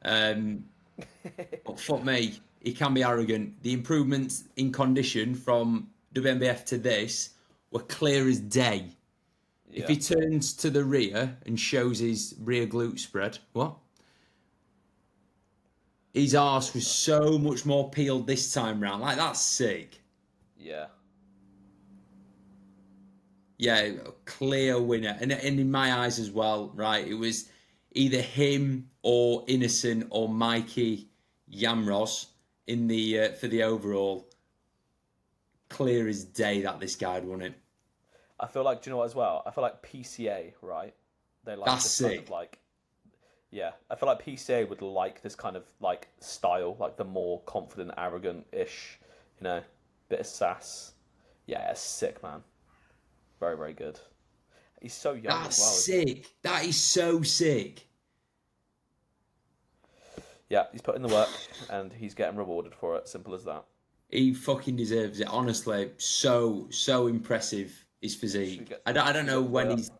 But fuck me, he can be arrogant. The improvements in condition from WMBF to this were clear as day. Yeah. If he turns to the rear and shows his rear glute spread, what? His arse was so much more peeled this time round. Like, that's sick. Yeah. Yeah, clear winner. And in my eyes as well, right, it was either him or Innocent or Mikey Yamros in the for the overall. Clear as day that this guy had won it. I feel like, do you know what as well? I feel like PCA, right? They like that's this sick. Kind of like, yeah, I feel like PCA would like this kind of like style, like the more confident, arrogant-ish, you know, bit of sass. Yeah, it's sick, man. Very, very good. He's so young That's as well. Sick. That is so sick. Yeah, he's putting the work and he's getting rewarded for it. Simple as that. He fucking deserves it. Honestly, so impressive. His physique. I don't know when he's.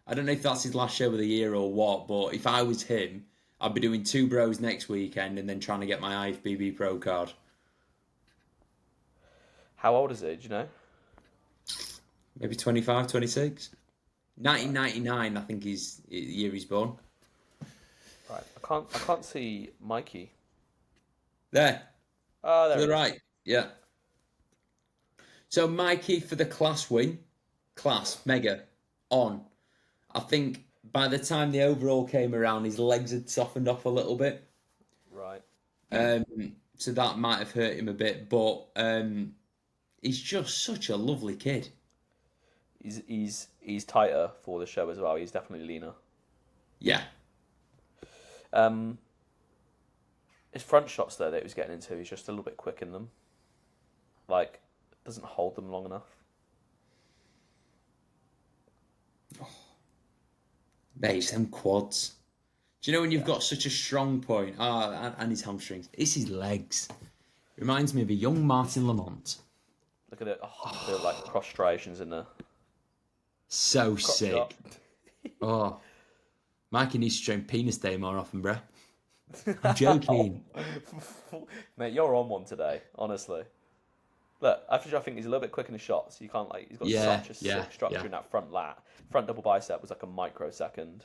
I don't know if that's his last show of the year or what. But if I was him, I'd be doing 2 bros next weekend and then trying to get my IFBB Pro card. How old is he? Do you know? Maybe 25, 26. 1999, I think, is the year he's born. Right, I can't see Mikey. There. Oh, there. To the right. Yeah. So Mikey for the class win. Class, mega, on. I think by the time the overall came around, his legs had softened off a little bit. Right. So that might have hurt him a bit, but he's just such a lovely kid. He's tighter for the show as well. He's definitely leaner. Yeah. His front shots though that he was getting into, he's just a little bit quick in them. Like, doesn't hold them long enough. Mate, them quads. Do you know when you've got such a strong point? And his hamstrings. It's his legs. Reminds me of a young Martin Lamont. Look at it. Oh, the like cross striations in the So crop sick. shot. Oh, Mikey needs to train penis day more often, bruh. I'm joking. Mate, you're on one today, honestly. Look, I think he's a little bit quick in his shots. You can't like he's got such a sick structure in that front lat. Front double bicep was like a microsecond.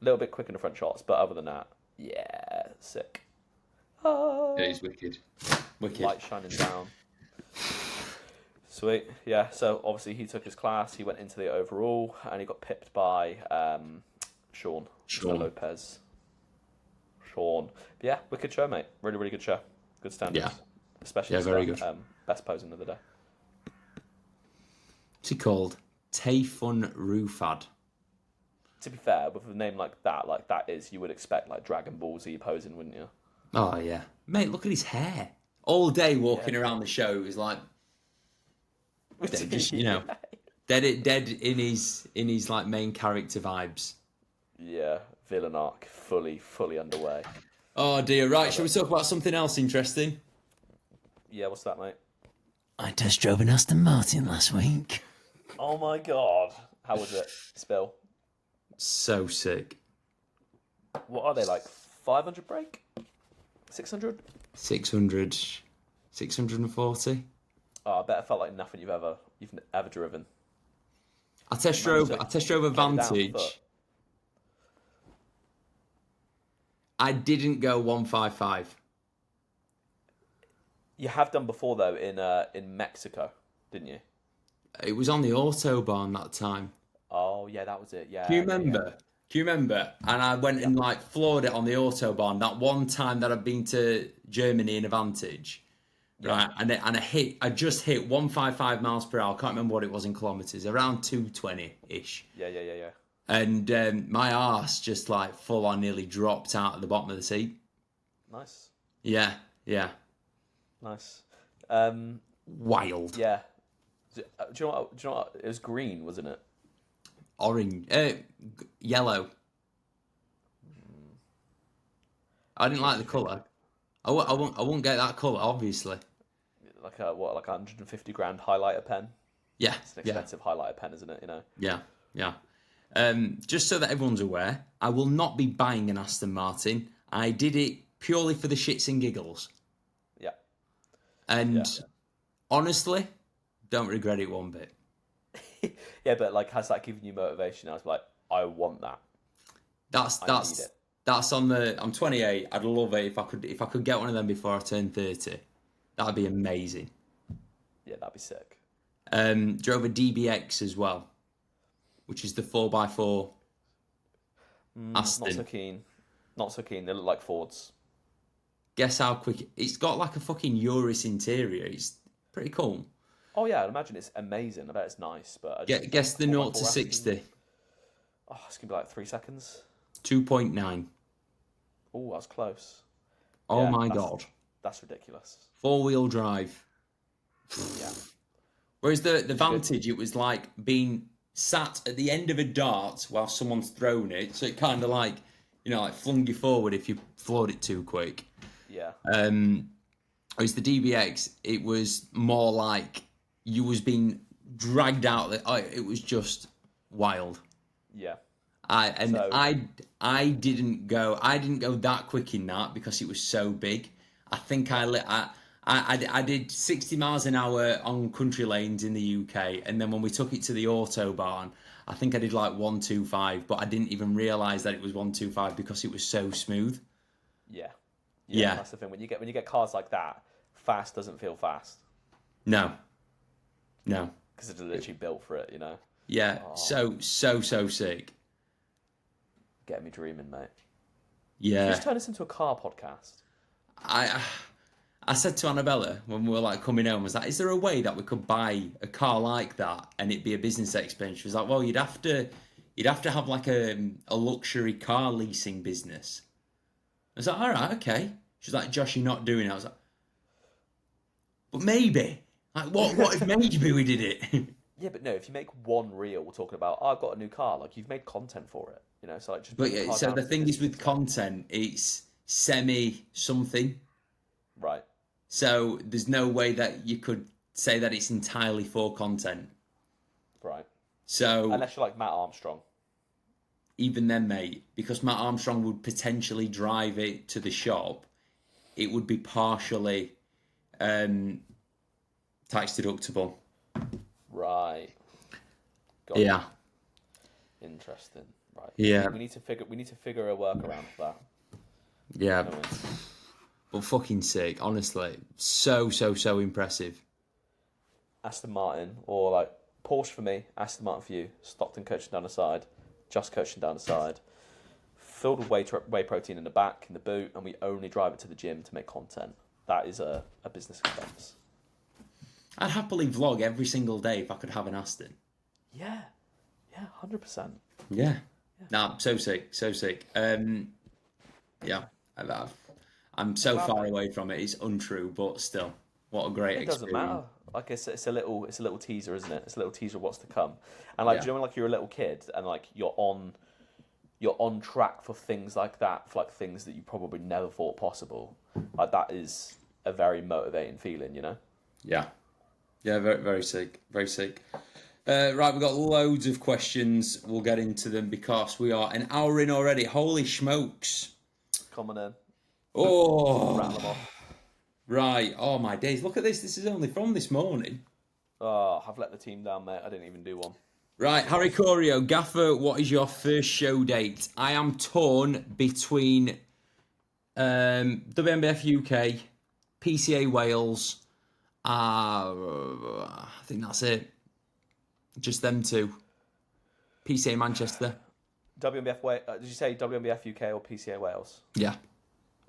A little bit quick in the front shots, but other than that, yeah, sick. Yeah, he's wicked. Wicked. Light shining down. Sweet. Yeah, so obviously he took his class, he went into the overall, and he got pipped by Sean Lopez. Sean. But yeah, wicked show, mate. Really, really good show. Good standards. Yeah. Especially very good. Best posing of the day. What's he called? Tayfun Rufad. To be fair, with a name like that is, you would expect like Dragon Ball Z posing, wouldn't you? Oh, yeah. Mate, look at his hair. All day walking around the show, it was like... just, dead in his like main character vibes. Yeah, villain arc fully underway. Oh dear, right, shall we talk about something else interesting? Yeah, what's that, mate? I test drove an Aston Martin last week. Oh my god. How was it? Spill. So sick. What are they, like 500 brake? 600? 600, 640. Oh, I bet it felt like nothing you've ever driven. I test drove a Vantage. I didn't go 155. You have done before though in Mexico, didn't you? It was on the Autobahn that time. Oh yeah, that was it. Yeah. Do you remember? Yeah. Do you remember? And I went and like floored it on the Autobahn that one time that I've been to Germany in a Vantage. Right, and I just hit 155 miles per hour. I can't remember what it was in kilometers, around 220-ish. Yeah. And my arse just like full on nearly dropped out at the bottom of the seat. Nice. Yeah. Nice. Wild. Yeah. Do you know what? It was green, wasn't it? Orange. Yellow. I didn't like the colour. I won't get that colour, obviously. Like a 150 grand highlighter pen? Yeah. It's an expensive highlighter pen, isn't it? You know. Yeah. Just so that everyone's aware, I will not be buying an Aston Martin. I did it purely for the shits and giggles. Yeah. And honestly, don't regret it one bit. Yeah, but like, has that given you motivation? I was like, I want that. That's on the. I'm 28. I'd love it if I could get one of them before I turn 30. That'd be amazing. Yeah, that'd be sick. Drove a DBX as well, which is the 4x4 Aston. Not so keen. They look like Fords. Guess how quick it's got, like a fucking Urus interior. It's pretty cool. Oh yeah, I'd imagine it's amazing. I bet it's nice, but Guess the 0 to 60. Oh, it's gonna be like 3 seconds. 2.9. Oh, that's close. Oh Yeah, my god. That's ridiculous. 4-wheel drive. Yeah. Whereas the Vantage, it was like being sat at the end of a dart while someone's thrown it, so it kind of like, like flung you forward if you floored it too quick. Yeah. Whereas the DBX, it was more like you was being dragged out. It was just wild. Yeah. I didn't go that quick in that because it was so big. I think I did 60 miles an hour on country lanes in the UK, and then when we took it to the Autobahn, I think I did like 125, but I didn't even realise that it was 125 because it was so smooth. Yeah. Yeah. That's the thing. When you get cars like that, fast doesn't feel fast. No. Because it's literally built for it, Yeah. Oh. So sick. Get me dreaming, mate. Yeah. Just turn this into a car podcast. I said to Annabella when we were like coming home, I was like, is there a way that we could buy a car like that and it'd be a business expense? She was like, well, you'd have to have like a luxury car leasing business. I was like, all right, okay. She's like, Josh, you're not doing it. I was like, but maybe. Like, what if maybe we did it? Yeah, but no, if you make one reel talking about, I've got a new car, like you've made content for it, so like just. But yeah, so the thing is with content, it's semi something. Right. So there's no way that you could say that it's entirely for content. Right. So Unless you're like Matt Armstrong. even then, mate, because Matt Armstrong would potentially drive it to the shop, it would be partially tax deductible. Right. Yeah. Interesting. Right. Yeah. We need to figure a workaround for that. Yeah. You know what I mean? But fucking sick, honestly. So impressive. Aston Martin, or like Porsche for me, Aston Martin for you, Stockton coaching down the side, just coaching down the side, filled with whey protein in the back, in the boot, and we only drive it to the gym to make content. That is a business expense. I'd happily vlog every single day if I could have an Aston. Yeah, 100%. Yeah. Nah, so sick. Yeah, I'm so far away from it. It's untrue, but still, what a great experience. It doesn't matter. Like it's a little teaser, isn't it? It's a little teaser of what's to come. And like, do you know when like you're a little kid and like you're on track for things like that, for like things that you probably never thought possible. Like that is a very motivating feeling, you know? Yeah, very, very sick, very sick. Right, we've got loads of questions. We'll get into them because we are an hour in already. Holy smokes. Come on in. Oh. Rattle them off. Right, oh my days. Look at this. This is only from this morning. Oh, I've let the team down, mate. I didn't even do one. Right, Harry Corio, Gaffer, what is your first show date? I am torn between WMBF UK, PCA Wales. I think that's it. Just them two. PCA Manchester. WMBF did you say WMBF UK or PCA Wales? Yeah.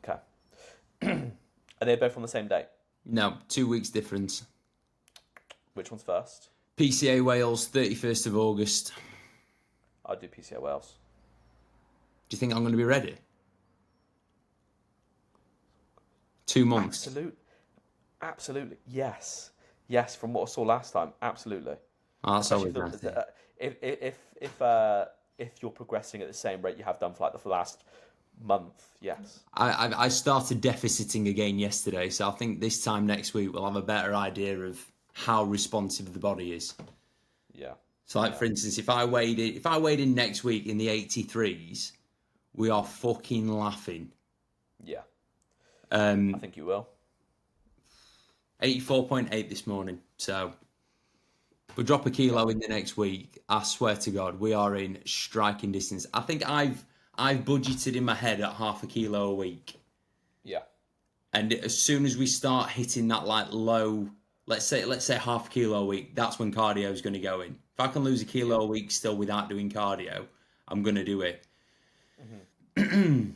Okay. Are they both on the same date? No, 2 weeks difference. Which one's first? PCA Wales, 31st of August. I'll do PCA Wales. Do you think I'm going to be ready? 2 months. Absolutely. Yes. From what I saw last time, absolutely. Oh, that's always nice. If you're progressing at the same rate you have done for like the last month, yes. I started deficiting again yesterday, so I think this time next week we'll have a better idea of how responsive the body is. Yeah. So, like for instance, if I weighed in next week in the 83s, we are fucking laughing. Yeah. I think you will. 84.8 this morning. So, if we drop a kilo in the next week, I swear to God, we are in striking distance. I think I've budgeted in my head at half a kilo a week. Yeah. And as soon as we start hitting that like low, let's say half a kilo a week, that's when cardio is going to go in. If I can lose a kilo a week still without doing cardio, I'm going to do it. Mm-hmm.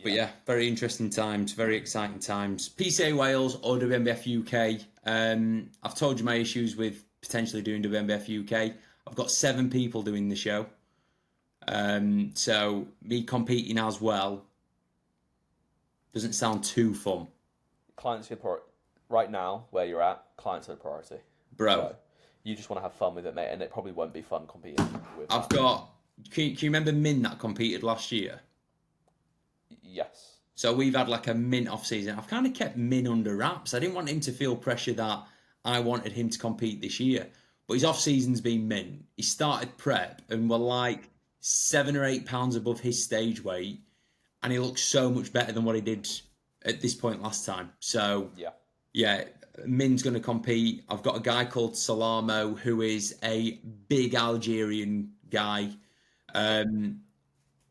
But yeah, very interesting times, very exciting times. PCA Wales or WMBF UK. I've told you my issues with potentially doing WMBF UK. I've got 7 people doing the show. So me competing as well doesn't sound too fun. Clients are right now where you're at. Clients are the priority, bro. So you just want to have fun with it, mate, and it probably won't be fun competing with. I've got. Can you remember Min that competed last year? Yes. So we've had like a Min off season. I've kind of kept Min under wraps. I didn't want him to feel pressure that I wanted him to compete this year. But his off season's been Min. He started prep and we're like 7 or 8 pounds above his stage weight, and he looks so much better than what he did at this point last time. So yeah, Min's going to compete. I've got a guy called Salamo who is a big Algerian guy.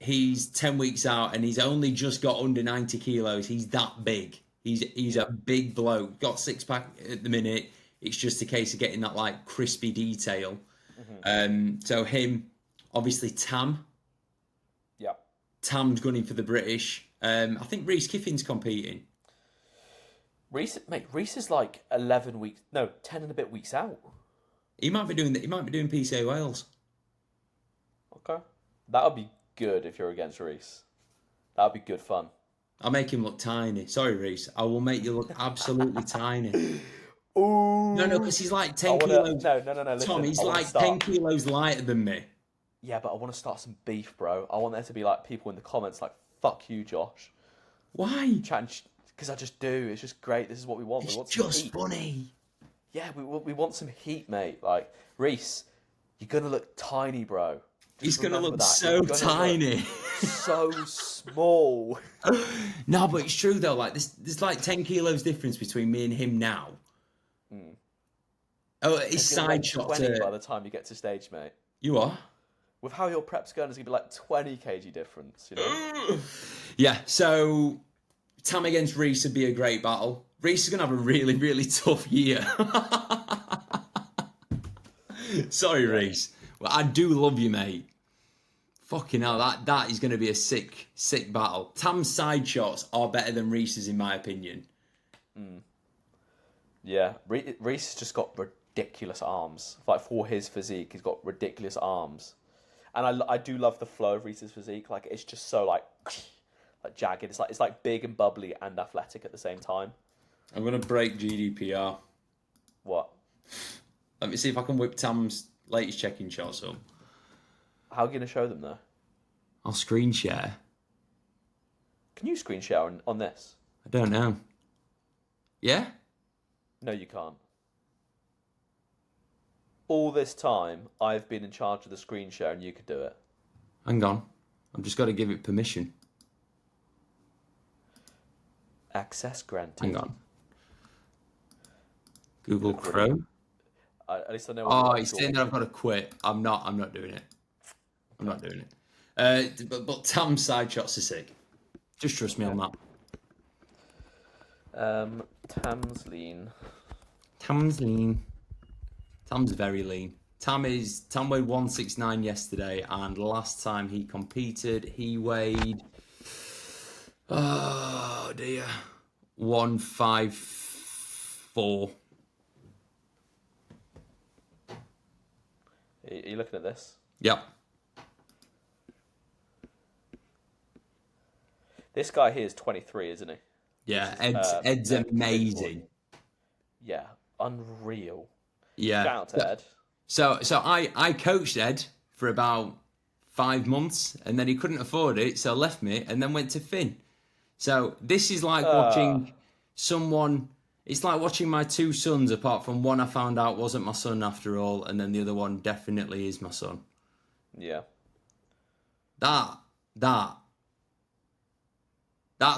He's 10 weeks out and he's only just got under 90 kilos. He's that big. He's a big bloke. Got 6-pack at the minute. It's just a case of getting that like crispy detail. Mm-hmm. So him, obviously Tam. Yeah. Tam's gunning for the British. I think Reece Kiffin's competing. Reece is like 10 and a bit weeks out. He might be doing PCA Wales. Okay. That would be good if you're against Reece. That would be good fun. I'll make him look tiny. Sorry, Reece. I will make you look absolutely tiny. Ooh. No, because he's like 10 kilos. No. Listen, Tom, he's like 10 kilos lighter than me. Yeah, but I want to start some beef, bro. I want there to be like people in the comments like, fuck you, Josh. Why? Chatting, because I just do. It's just great. This is what we want. It's we want just funny. Yeah, we want some heat, mate. Like, Reese, you're going to look tiny, bro. He's Just going to remember look that. so You're gonna tiny. look so small. No, but it's true though. Like there's like 10 kilos difference between me and him now. Oh, his It's going to be side like shot 20 by the time you get to stage, mate. You are? With how your prep's going, it's going to be like 20 kg difference, you know? Yeah, so Tam against Reese would be a great battle. Reese is going to have a really, really tough year. Sorry, Reese. Well, I do love you, mate. Fucking hell, that is going to be a sick battle. Tam's side shots are better than Reese's, in my opinion. Yeah, Reese has just got ridiculous arms. Like, for his physique, he's got ridiculous arms. And I do love the flow of Reese's physique. Like, it's just so, like jagged. It's like big and bubbly and athletic at the same time. I'm going to break GDPR. What? Let me see if I can whip Tam's latest checking shots up. How are you going to show them, though? I'll screen share. Can you screen share on this? I don't know. Yeah? No, you can't. All this time, I've been in charge of the screen share and you could do it. Hang on. I've just got to give it permission. Access granted. Hang on. Google Chrome. At least I know. Oh, he's saying that I've got to quit. I'm not doing it. I'm not doing it. But Tam's side shots are sick. Just trust me on that. Tam's lean. Tam's lean. Tam's very lean. Tam weighed 169 yesterday, and last time he competed, he weighed 154. Are you looking at this? Yep. This guy here is 23, isn't he? Yeah, Ed's amazing. Yeah, unreal. Yeah. Shout out to Ed. So I coached Ed for about 5 months, and then he couldn't afford it, so left me, and then went to Finn. So this is like watching someone. It's like watching my two sons, apart from one I found out wasn't my son after all, and then the other one definitely is my son. Yeah. That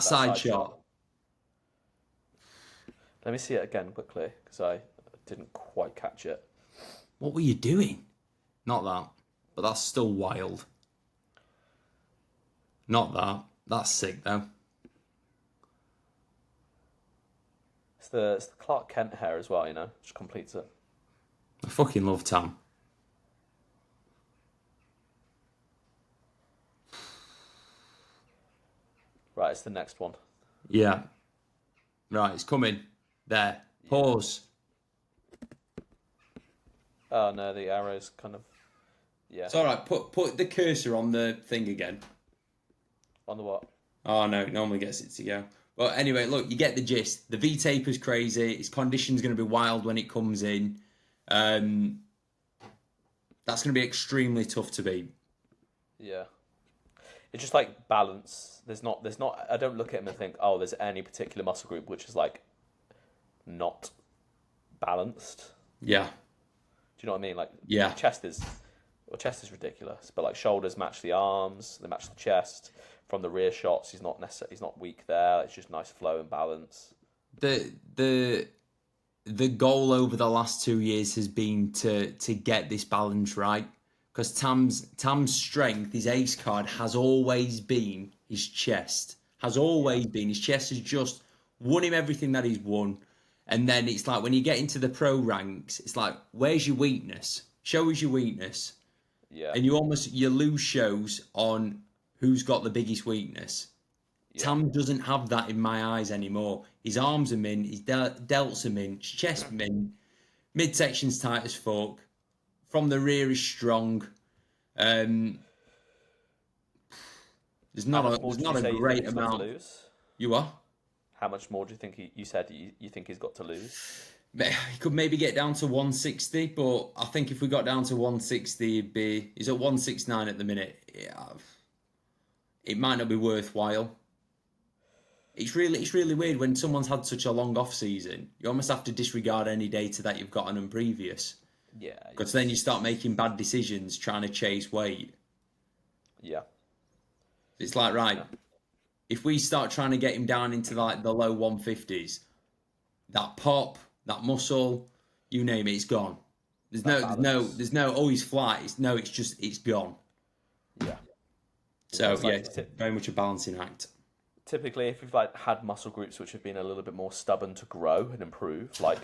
side shot. Let me see it again quickly, because I didn't quite catch it. What were you doing? Not that, but that's still wild. Not that. That's sick though. It's the Clark Kent hair as well, you know, just completes it. I fucking love Tam. Right, it's the next one. Yeah. Right, it's coming. There. Pause. Oh no, the arrow's kind of. Yeah. It's all right. Put the cursor on the thing again. On the what? Oh no, it normally gets it to go. But anyway, look, you get the gist. The V-taper's crazy. His condition's going to be wild when it comes in. That's going to be extremely tough to beat. Yeah. It's just like balance. There's not. I don't look at him and think, oh, there's any particular muscle group which is like not balanced. Yeah. Do you know what I mean? Like, yeah. Chest is ridiculous, but like shoulders match the arms, they match the chest. From the rear shots, he's not weak there. It's just nice flow and balance. The goal over the last 2 years has been to get this balance right, because Tam's strength, his ace card, has always been his chest. Has always been his chest has just won him everything that he's won. And then it's like when you get into the pro ranks, it's like, where's your weakness? Show us your weakness. Yeah. And you lose shows on who's got the biggest weakness. Yeah. Tam doesn't have that in my eyes anymore. His arms are min, his delts are min, his chest min, midsection's tight as fuck. From the rear is strong. There's not a great amount. You are? How much more do you think you said you think he's got to lose? He could maybe get down to 160, but I think if we got down to 160, he's at 169 at the minute. Yeah, it might not be worthwhile. It's really weird when someone's had such a long off season. You almost have to disregard any data that you've got on them previous, Yeah. because then you start making bad decisions trying to chase weight. Yeah. It's like, right, Yeah. if we start trying to get him down into like the low 150s, that pop, that muscle, you name it, it's gone. There's no. Oh, he's flat. It's gone. Yeah. So It's yeah, like it's very much a balancing act. typically, if you've like had muscle groups which have been a little bit more stubborn to grow and improve, like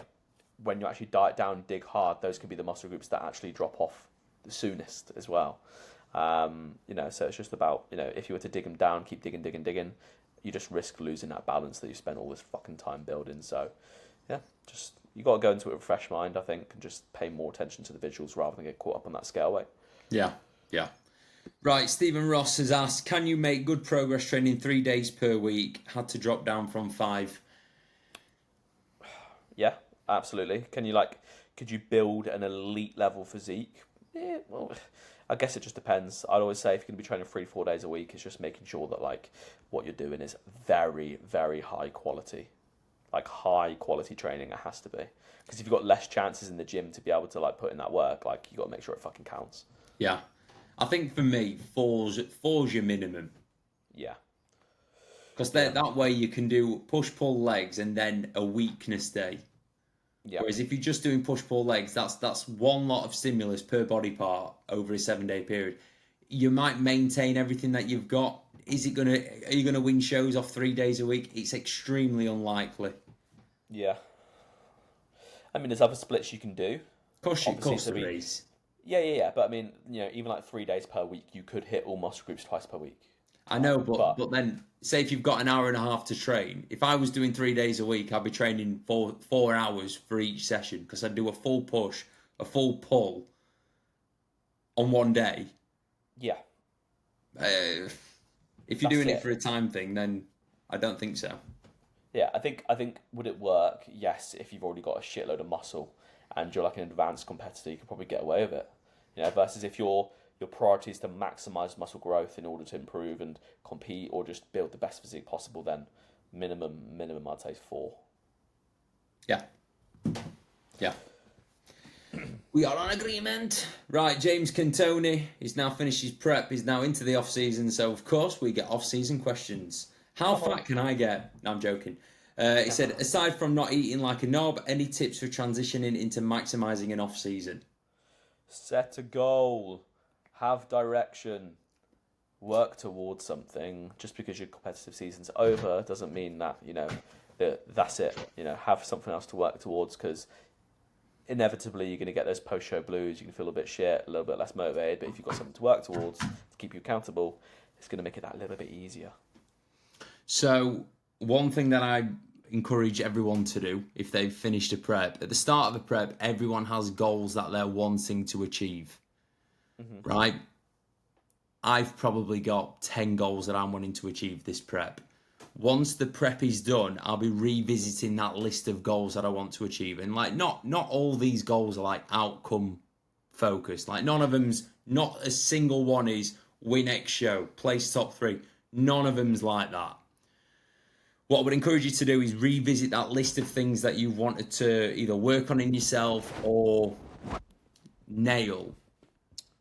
when you actually diet down and dig hard, those can be the muscle groups that actually drop off the soonest as well. So it's just about, if you were to dig them down, keep digging, you just risk losing that balance that you spent all this fucking time building. So yeah, just you got to go into it with a fresh mind, I think, and just pay more attention to the visuals rather than get caught up on that scale weight. Yeah. Right, Stephen Ross has asked, can you make good progress training 3 days per week? Had to drop down from 5. Yeah, absolutely. Could you build an elite level physique? Yeah, well, I guess it just depends. I'd always say if you're going to be training 3-4 days a week, it's just making sure that like what you're doing is very, very high quality. Like high quality training, it has to be. Because if you've got less chances in the gym to be able to like put in that work, like you got to make sure it fucking counts. Yeah. I think for me, four's your minimum. Yeah. Because that way you can do push-pull legs and then a weakness day. Yeah. Whereas if you're just doing push-pull legs, that's one lot of stimulus per body part over a 7-day period. You might maintain everything that you've got. Are you gonna win shows off 3 days a week? It's extremely unlikely. Yeah. I mean, there's other splits you can do. Of course there is. Yeah. But I mean, even like 3 days per week, you could hit all muscle groups twice per week. I know, but then say if you've got an hour and a half to train. If I was doing 3 days a week, I'd be training 4 hours for each session, because I'd do a full push, a full pull on one day. Yeah. If you're doing it for a time thing, then I don't think so. Yeah, I think would it work? Yes, if you've already got a shitload of muscle and you're like an advanced competitor, you could probably get away with it. Versus if your priority is to maximize muscle growth in order to improve and compete or just build the best physique possible, then minimum I'd say 4. Yeah. We are on agreement. Right, James Cantoni, he's now finished his prep. He's now into the off-season, so of course we get off-season questions. How fat can I get? No, I'm joking. He said, aside from not eating like a knob, any tips for transitioning into maximising an off-season? Set a goal. Have direction. Work towards something. Just because your competitive season's over doesn't mean that, that's it. Have something else to work towards, because inevitably you're going to get those post-show blues. You can feel a bit shit, a little bit less motivated, but if you've got something to work towards to keep you accountable, it's going to make it that little bit easier. So one thing that I encourage everyone to do if they've finished a prep, at the start of a prep, everyone has goals that they're wanting to achieve, right? I've probably got 10 goals that I'm wanting to achieve this prep. Once the prep is done, I'll be revisiting that list of goals that I want to achieve. And like, not all these goals are like outcome focused. Like not a single one is win X show, place top 3. None of them's like that. What I would encourage you to do is revisit that list of things that you wanted to either work on in yourself or nail,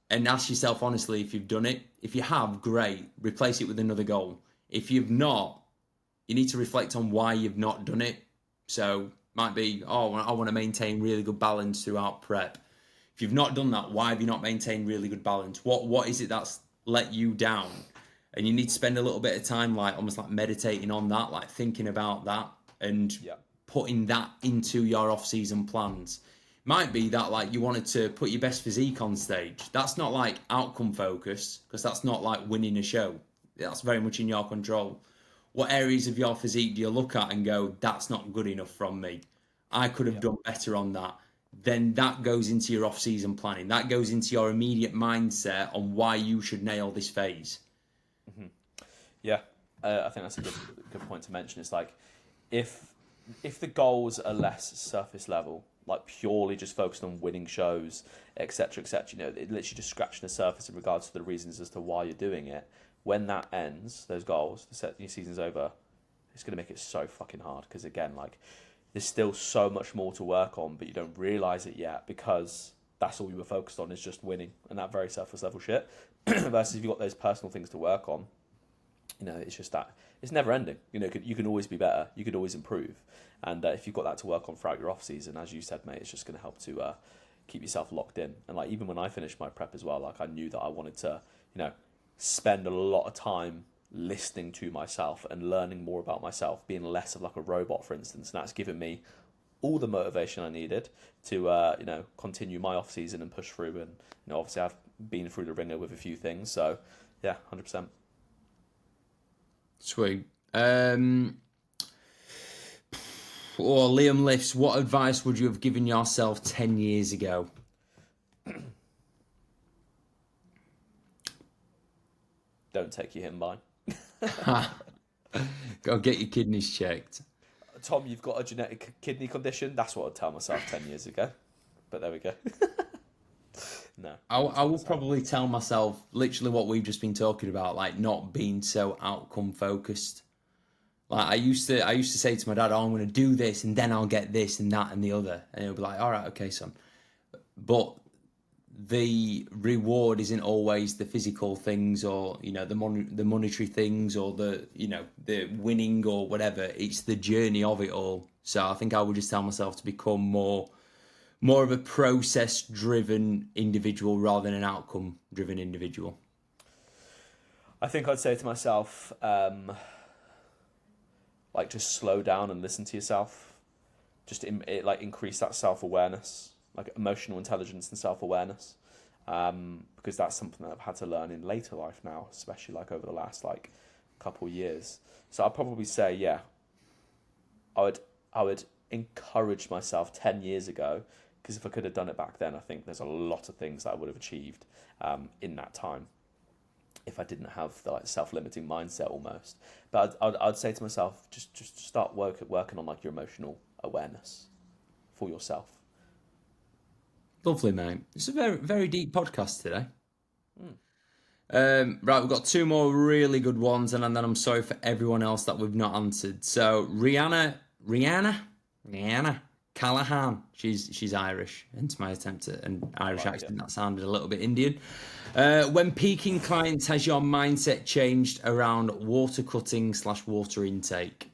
and ask yourself honestly if you've done it. If you have, great. Replace it with another goal. If you've not, you need to reflect on why you've not done it. So might be, I want to maintain really good balance throughout prep. If you've not done that, why have you not maintained really good balance? What is it that's let you down? And you need to spend a little bit of time, like almost like meditating on that, like thinking about that and putting that into your off-season plans. Might be that like you wanted to put your best physique on stage. That's not like outcome focused, because that's not like winning a show. That's very much in your control. What areas of your physique do you look at and go, that's not good enough from me? I could have done better on that. Then that goes into your off-season planning. That goes into your immediate mindset on why you should nail this phase. Yeah, I think that's a good point to mention. It's like if the goals are less surface level, like purely just focused on winning shows, etc., it literally just scratching the surface in regards to the reasons as to why you're doing it. When that ends, those goals, your season's over, it's going to make it so fucking hard. Because again, like, there's still so much more to work on, but you don't realize it yet because that's all you were focused on is just winning and that very surface level shit. Versus if you've got those personal things to work on, you know, it's just that it's never ending. You know, you can always be better. You could always improve. And if you've got that to work on throughout your off season, as you said, mate, it's just going to help to keep yourself locked in. And like, even when I finished my prep as well, like, I knew that I wanted to, you know, spend a lot of time listening to myself and learning more about myself, being less of like a robot, for instance. And that's given me all the motivation I needed to, you know, continue my off season and push through. And, you know, obviously I've been through the ringer with a few things. So yeah, 100%. Sweet. Or Liam Lifts, what advice would you have given yourself 10 years ago? Don't take your Himbind. Go get your kidneys checked. Tom, you've got a genetic kidney condition. That's what I'd tell myself 10 years ago. But there we go. No. I will probably tell myself literally what we've just been talking about, like not being so outcome focused. Like I used to say to my dad, "Oh, I'm going to do this, and then I'll get this and that and the other," and he'll be like, "All right, okay, son." But the reward isn't always the physical things, or you know, the monetary things, or the the winning or whatever. It's the journey of it all. So I think I would just tell myself to become more of a process-driven individual rather than an outcome-driven individual. I think I'd say to myself, like, just slow down and listen to yourself. Just increase that self-awareness, like emotional intelligence and self-awareness, because that's something that I've had to learn in later life now, especially like over the last like couple of years. So I'd probably say, yeah, I would encourage myself 10 years ago, because if I could have done it back then, I think there's a lot of things that I would have achieved in that time if I didn't have the like self-limiting mindset almost. But I'd say to myself, just start working on like your emotional awareness for yourself. Lovely, mate. It's a very, very deep podcast today. Right, we've got two more really good ones, and then I'm sorry for everyone else that we've not answered. So Rihanna Callahan. She's Irish, hence my attempt at an Irish accent that sounded a little bit Indian. When peaking clients, has your mindset changed around water cutting / water intake?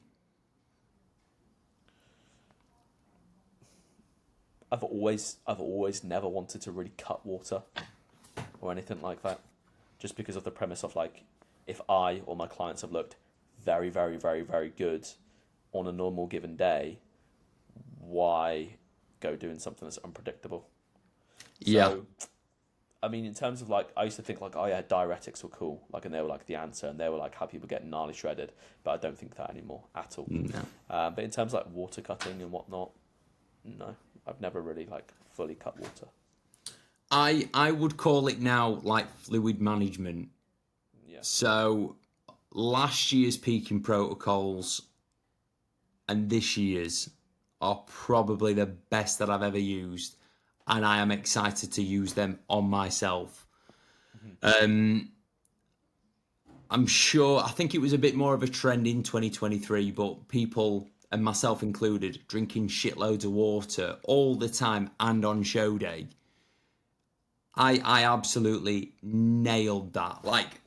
I've always never wanted to really cut water or anything like that, just because of the premise of like, if I or my clients have looked very, very, very, very good on a normal given day, why go doing something that's unpredictable? Yeah. So, I mean, in terms of like, I used to think like, oh yeah, diuretics were cool, like, and they were like the answer, and they were like how people get gnarly shredded, but I don't think that anymore at all. No. But in terms of like water cutting and whatnot, no, I've never really like fully cut water. I would call it now like fluid management. Yeah. So last year's peaking protocols and this year's are probably the best that I've ever used, and I am excited to use them on myself. I'm sure, I think it was a bit more of a trend in 2023, but people, and myself included, drinking shitloads of water all the time and on show day. I absolutely nailed that. Like,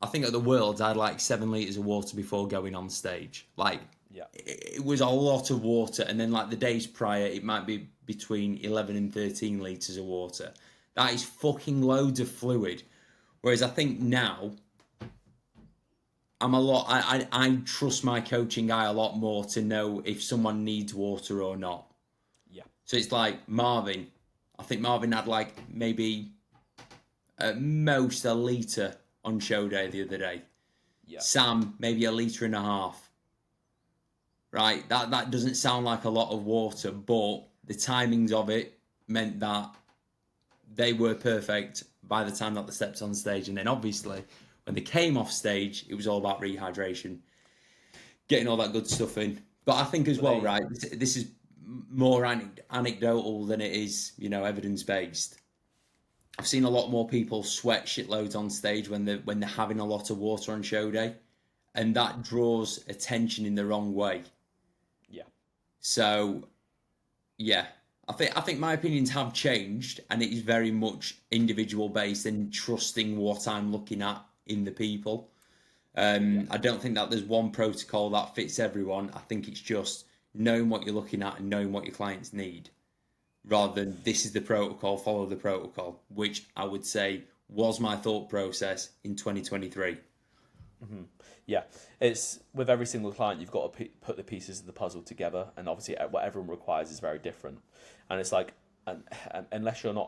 I think at the Worlds, I had like 7 litres of water before going on stage. Like, Yeah. it was a lot of water. And then like the days prior, it might be between 11 and 13 litres of water. That is fucking loads of fluid. Whereas I think now, I trust my coaching guy a lot more to know if someone needs water or not. Yeah. So it's like Marvin. I think Marvin had like maybe at most a litre on show day the other day. Yeah. Sam, maybe a litre and a half. Right? That doesn't sound like a lot of water, but the timings of it meant that they were perfect by the time that they stepped on stage. And then obviously, when they came off stage, it was all about rehydration, getting all that good stuff in. But I think as well, right, this is more anecdotal than it is, evidence-based. I've seen a lot more people sweat shitloads on stage when they're having a lot of water on show day. and that draws attention in the wrong way. Yeah. So, yeah, I think my opinions have changed, and it is very much individual based and trusting what I'm looking at in the people. I don't think that there's one protocol that fits everyone. I think it's just knowing what you're looking at and knowing what your clients need, rather than this is the protocol, follow the protocol, which I would say was my thought process in 2023. Mm-hmm. Yeah, it's with every single client, you've got to put the pieces of the puzzle together, and obviously what everyone requires is very different. And it's like, unless you're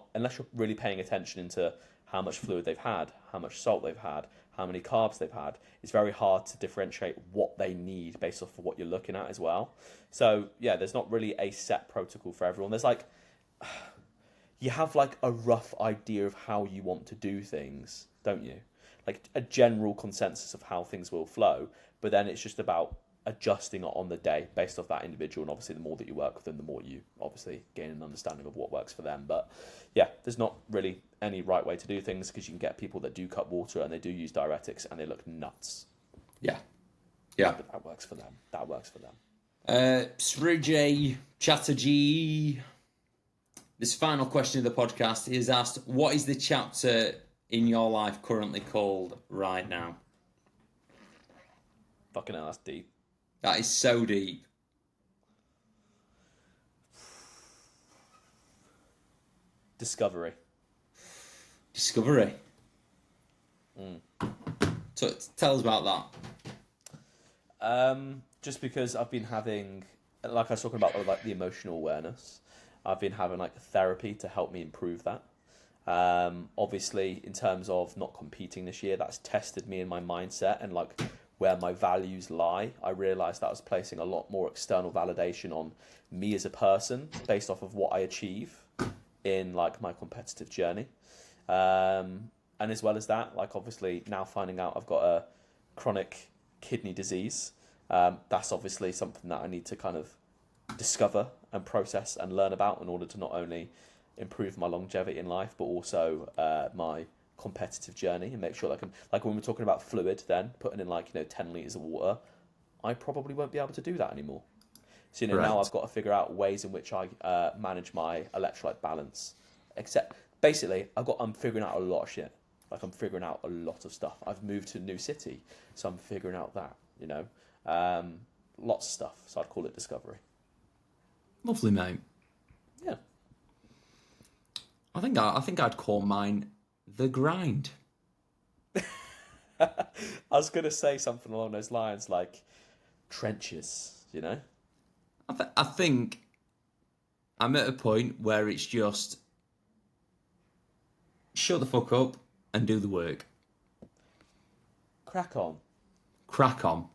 really paying attention into how much fluid they've had, how much salt they've had, how many carbs they've had, it's very hard to differentiate what they need based off of what you're looking at as well. So yeah, there's not really a set protocol for everyone. There's like, you have like a rough idea of how you want to do things, don't you? Like a general consensus of how things will flow, but then it's just about adjusting it on the day based off that individual. And obviously the more that you work with them, the more you obviously gain an understanding of what works for them. But yeah, there's not really any right way to do things, because you can get people that do cut water and they do use diuretics and they look nuts. Yeah. But that works for them. Srijay Chatterjee, this final question of the podcast is asked, what is the chapter in your life currently called right now? Fucking hell, that's deep. That is so deep. Discovery. So tell us about that. Just because I've been having, like I was talking about, like the emotional awareness, I've been having like therapy to help me improve that. Obviously, in terms of not competing this year, that's tested me in my mindset and like where my values lie. I realized that I was placing a lot more external validation on me as a person based off of what I achieve in like my competitive journey. And as well as that, like obviously now finding out I've got a chronic kidney disease, that's obviously something that I need to kind of discover and process and learn about in order to not only improve my longevity in life, but also my competitive journey, and make sure I can, like when we're talking about fluid, then putting in like 10 litres of water, I probably won't be able to do that anymore. So now I've got to figure out ways in which I manage my electrolyte balance. Except basically, I'm figuring out a lot of shit. Like I'm figuring out a lot of stuff. I've moved to a new city, so I'm figuring out that, lots of stuff. So I'd call it discovery. Lovely, mate. Yeah. I think I'd call mine the grind. I was going to say something along those lines, like trenches, I think I'm at a point where it's just shut the fuck up and do the work. Crack on. Crack on.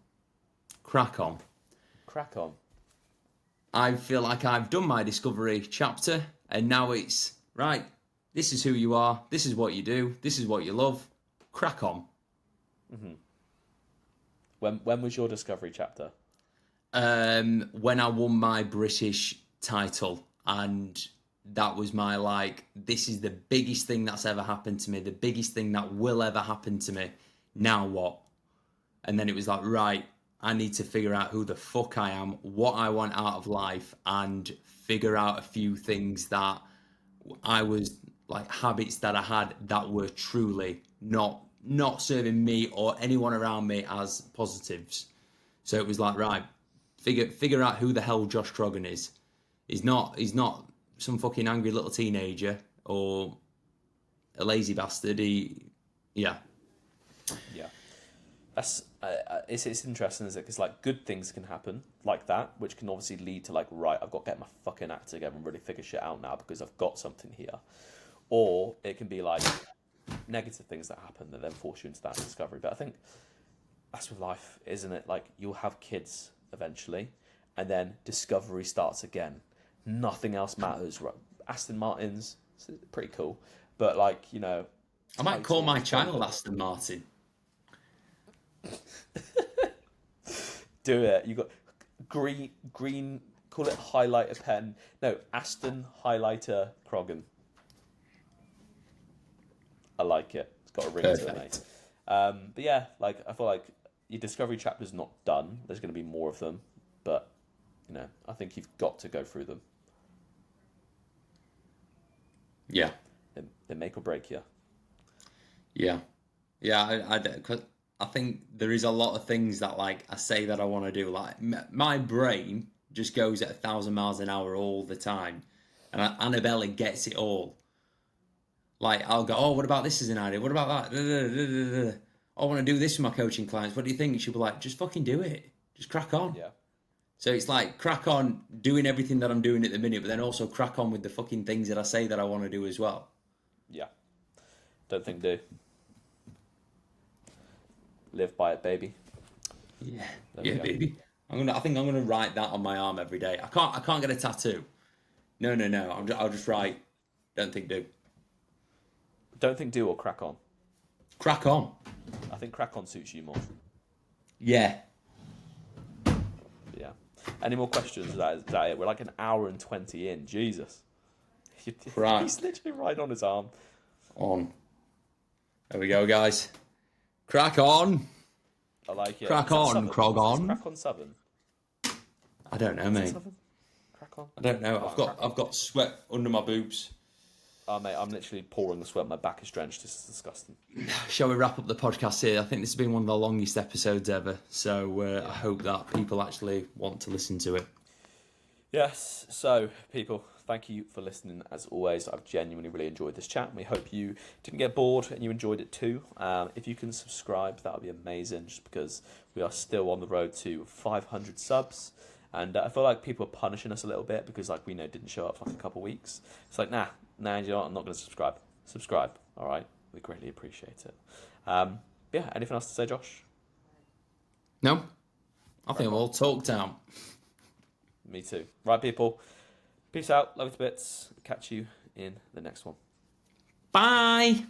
Crack on. Crack on. I feel like I've done my discovery chapter, and now it's, right, this is who you are, this is what you do, this is what you love, crack on. Mm-hmm. When was your discovery chapter? When I won my British title, and that was my this is the biggest thing that's ever happened to me, the biggest thing that will ever happen to me, now what? And then it was like, right, I need to figure out who the fuck I am, what I want out of life, and figure out a few things that I was habits that I had that were truly not serving me or anyone around me as positives. So it was like, right, figure out who the hell Josh Croggan is. He's not some fucking angry little teenager or a lazy bastard. Yeah. That's it's interesting, isn't it? Because good things can happen like that, which can obviously lead to right, I've got to get my fucking act together and really figure shit out now because I've got something here. Or it can be negative things that happen that then force you into that discovery. But I think that's with life, isn't it? You'll have kids eventually, and then discovery starts again. Nothing else matters. Aston Martins, it's pretty cool, but I might call my child Aston Martin. Do it. You got green. Call it highlighter pen. No, Aston highlighter Croggan. I like it. It's got a ring to it, mate. But yeah, I feel like your discovery chapter's not done. There's going to be more of them, but I think you've got to go through them. Yeah. They make or break you. Yeah. Yeah, cause I think there is a lot of things that like I say that I want to do. Like my brain just goes at 1,000 miles an hour all the time, and Annabella gets it all. Like I'll go, oh, what about this as an idea? What about that? I want to do this with my coaching clients. What do you think? She'll be like, just fucking do it. Just crack on. Yeah. So it's like crack on doing everything that I'm doing at the minute, but then also crack on with the fucking things that I say that I want to do as well. Yeah. Don't think do. Live by it, baby. Yeah. There Yeah, baby. I think I'm gonna write that on my arm every day. I can't get a tattoo. No. I'll just write. Don't think do. Don't think do or crack on. Crack on. I think crack on suits you more. Yeah. Yeah. Any more questions? Is that it? We're like an hour and 20 in. Jesus. Right. He's literally right on his arm. On. There we go, guys. Crack on. I like it. Crack on, Crog on. Crack on Southern. I don't know, mate. Crack on. I don't know. I've got sweat under my boobs. Oh, mate, I'm literally pouring the sweat. My back is drenched. This is disgusting. Shall we wrap up the podcast here? I think this has been one of the longest episodes ever. So I hope that people actually want to listen to it. Yes. So, people, thank you for listening. As always, I've genuinely really enjoyed this chat. We hope you didn't get bored and you enjoyed it too. If you can subscribe, that would be amazing, just because we are still on the road to 500 subs. And I feel like people are punishing us a little bit because, like, we didn't show up for like a couple of weeks. It's like, nah, you know what? I'm not going to subscribe. Subscribe, all right? We greatly appreciate it. Yeah, anything else to say, Josh? No? I think I'm all talked out. Me too. Right, people. Peace out. Love you to bits. Catch you in the next one. Bye!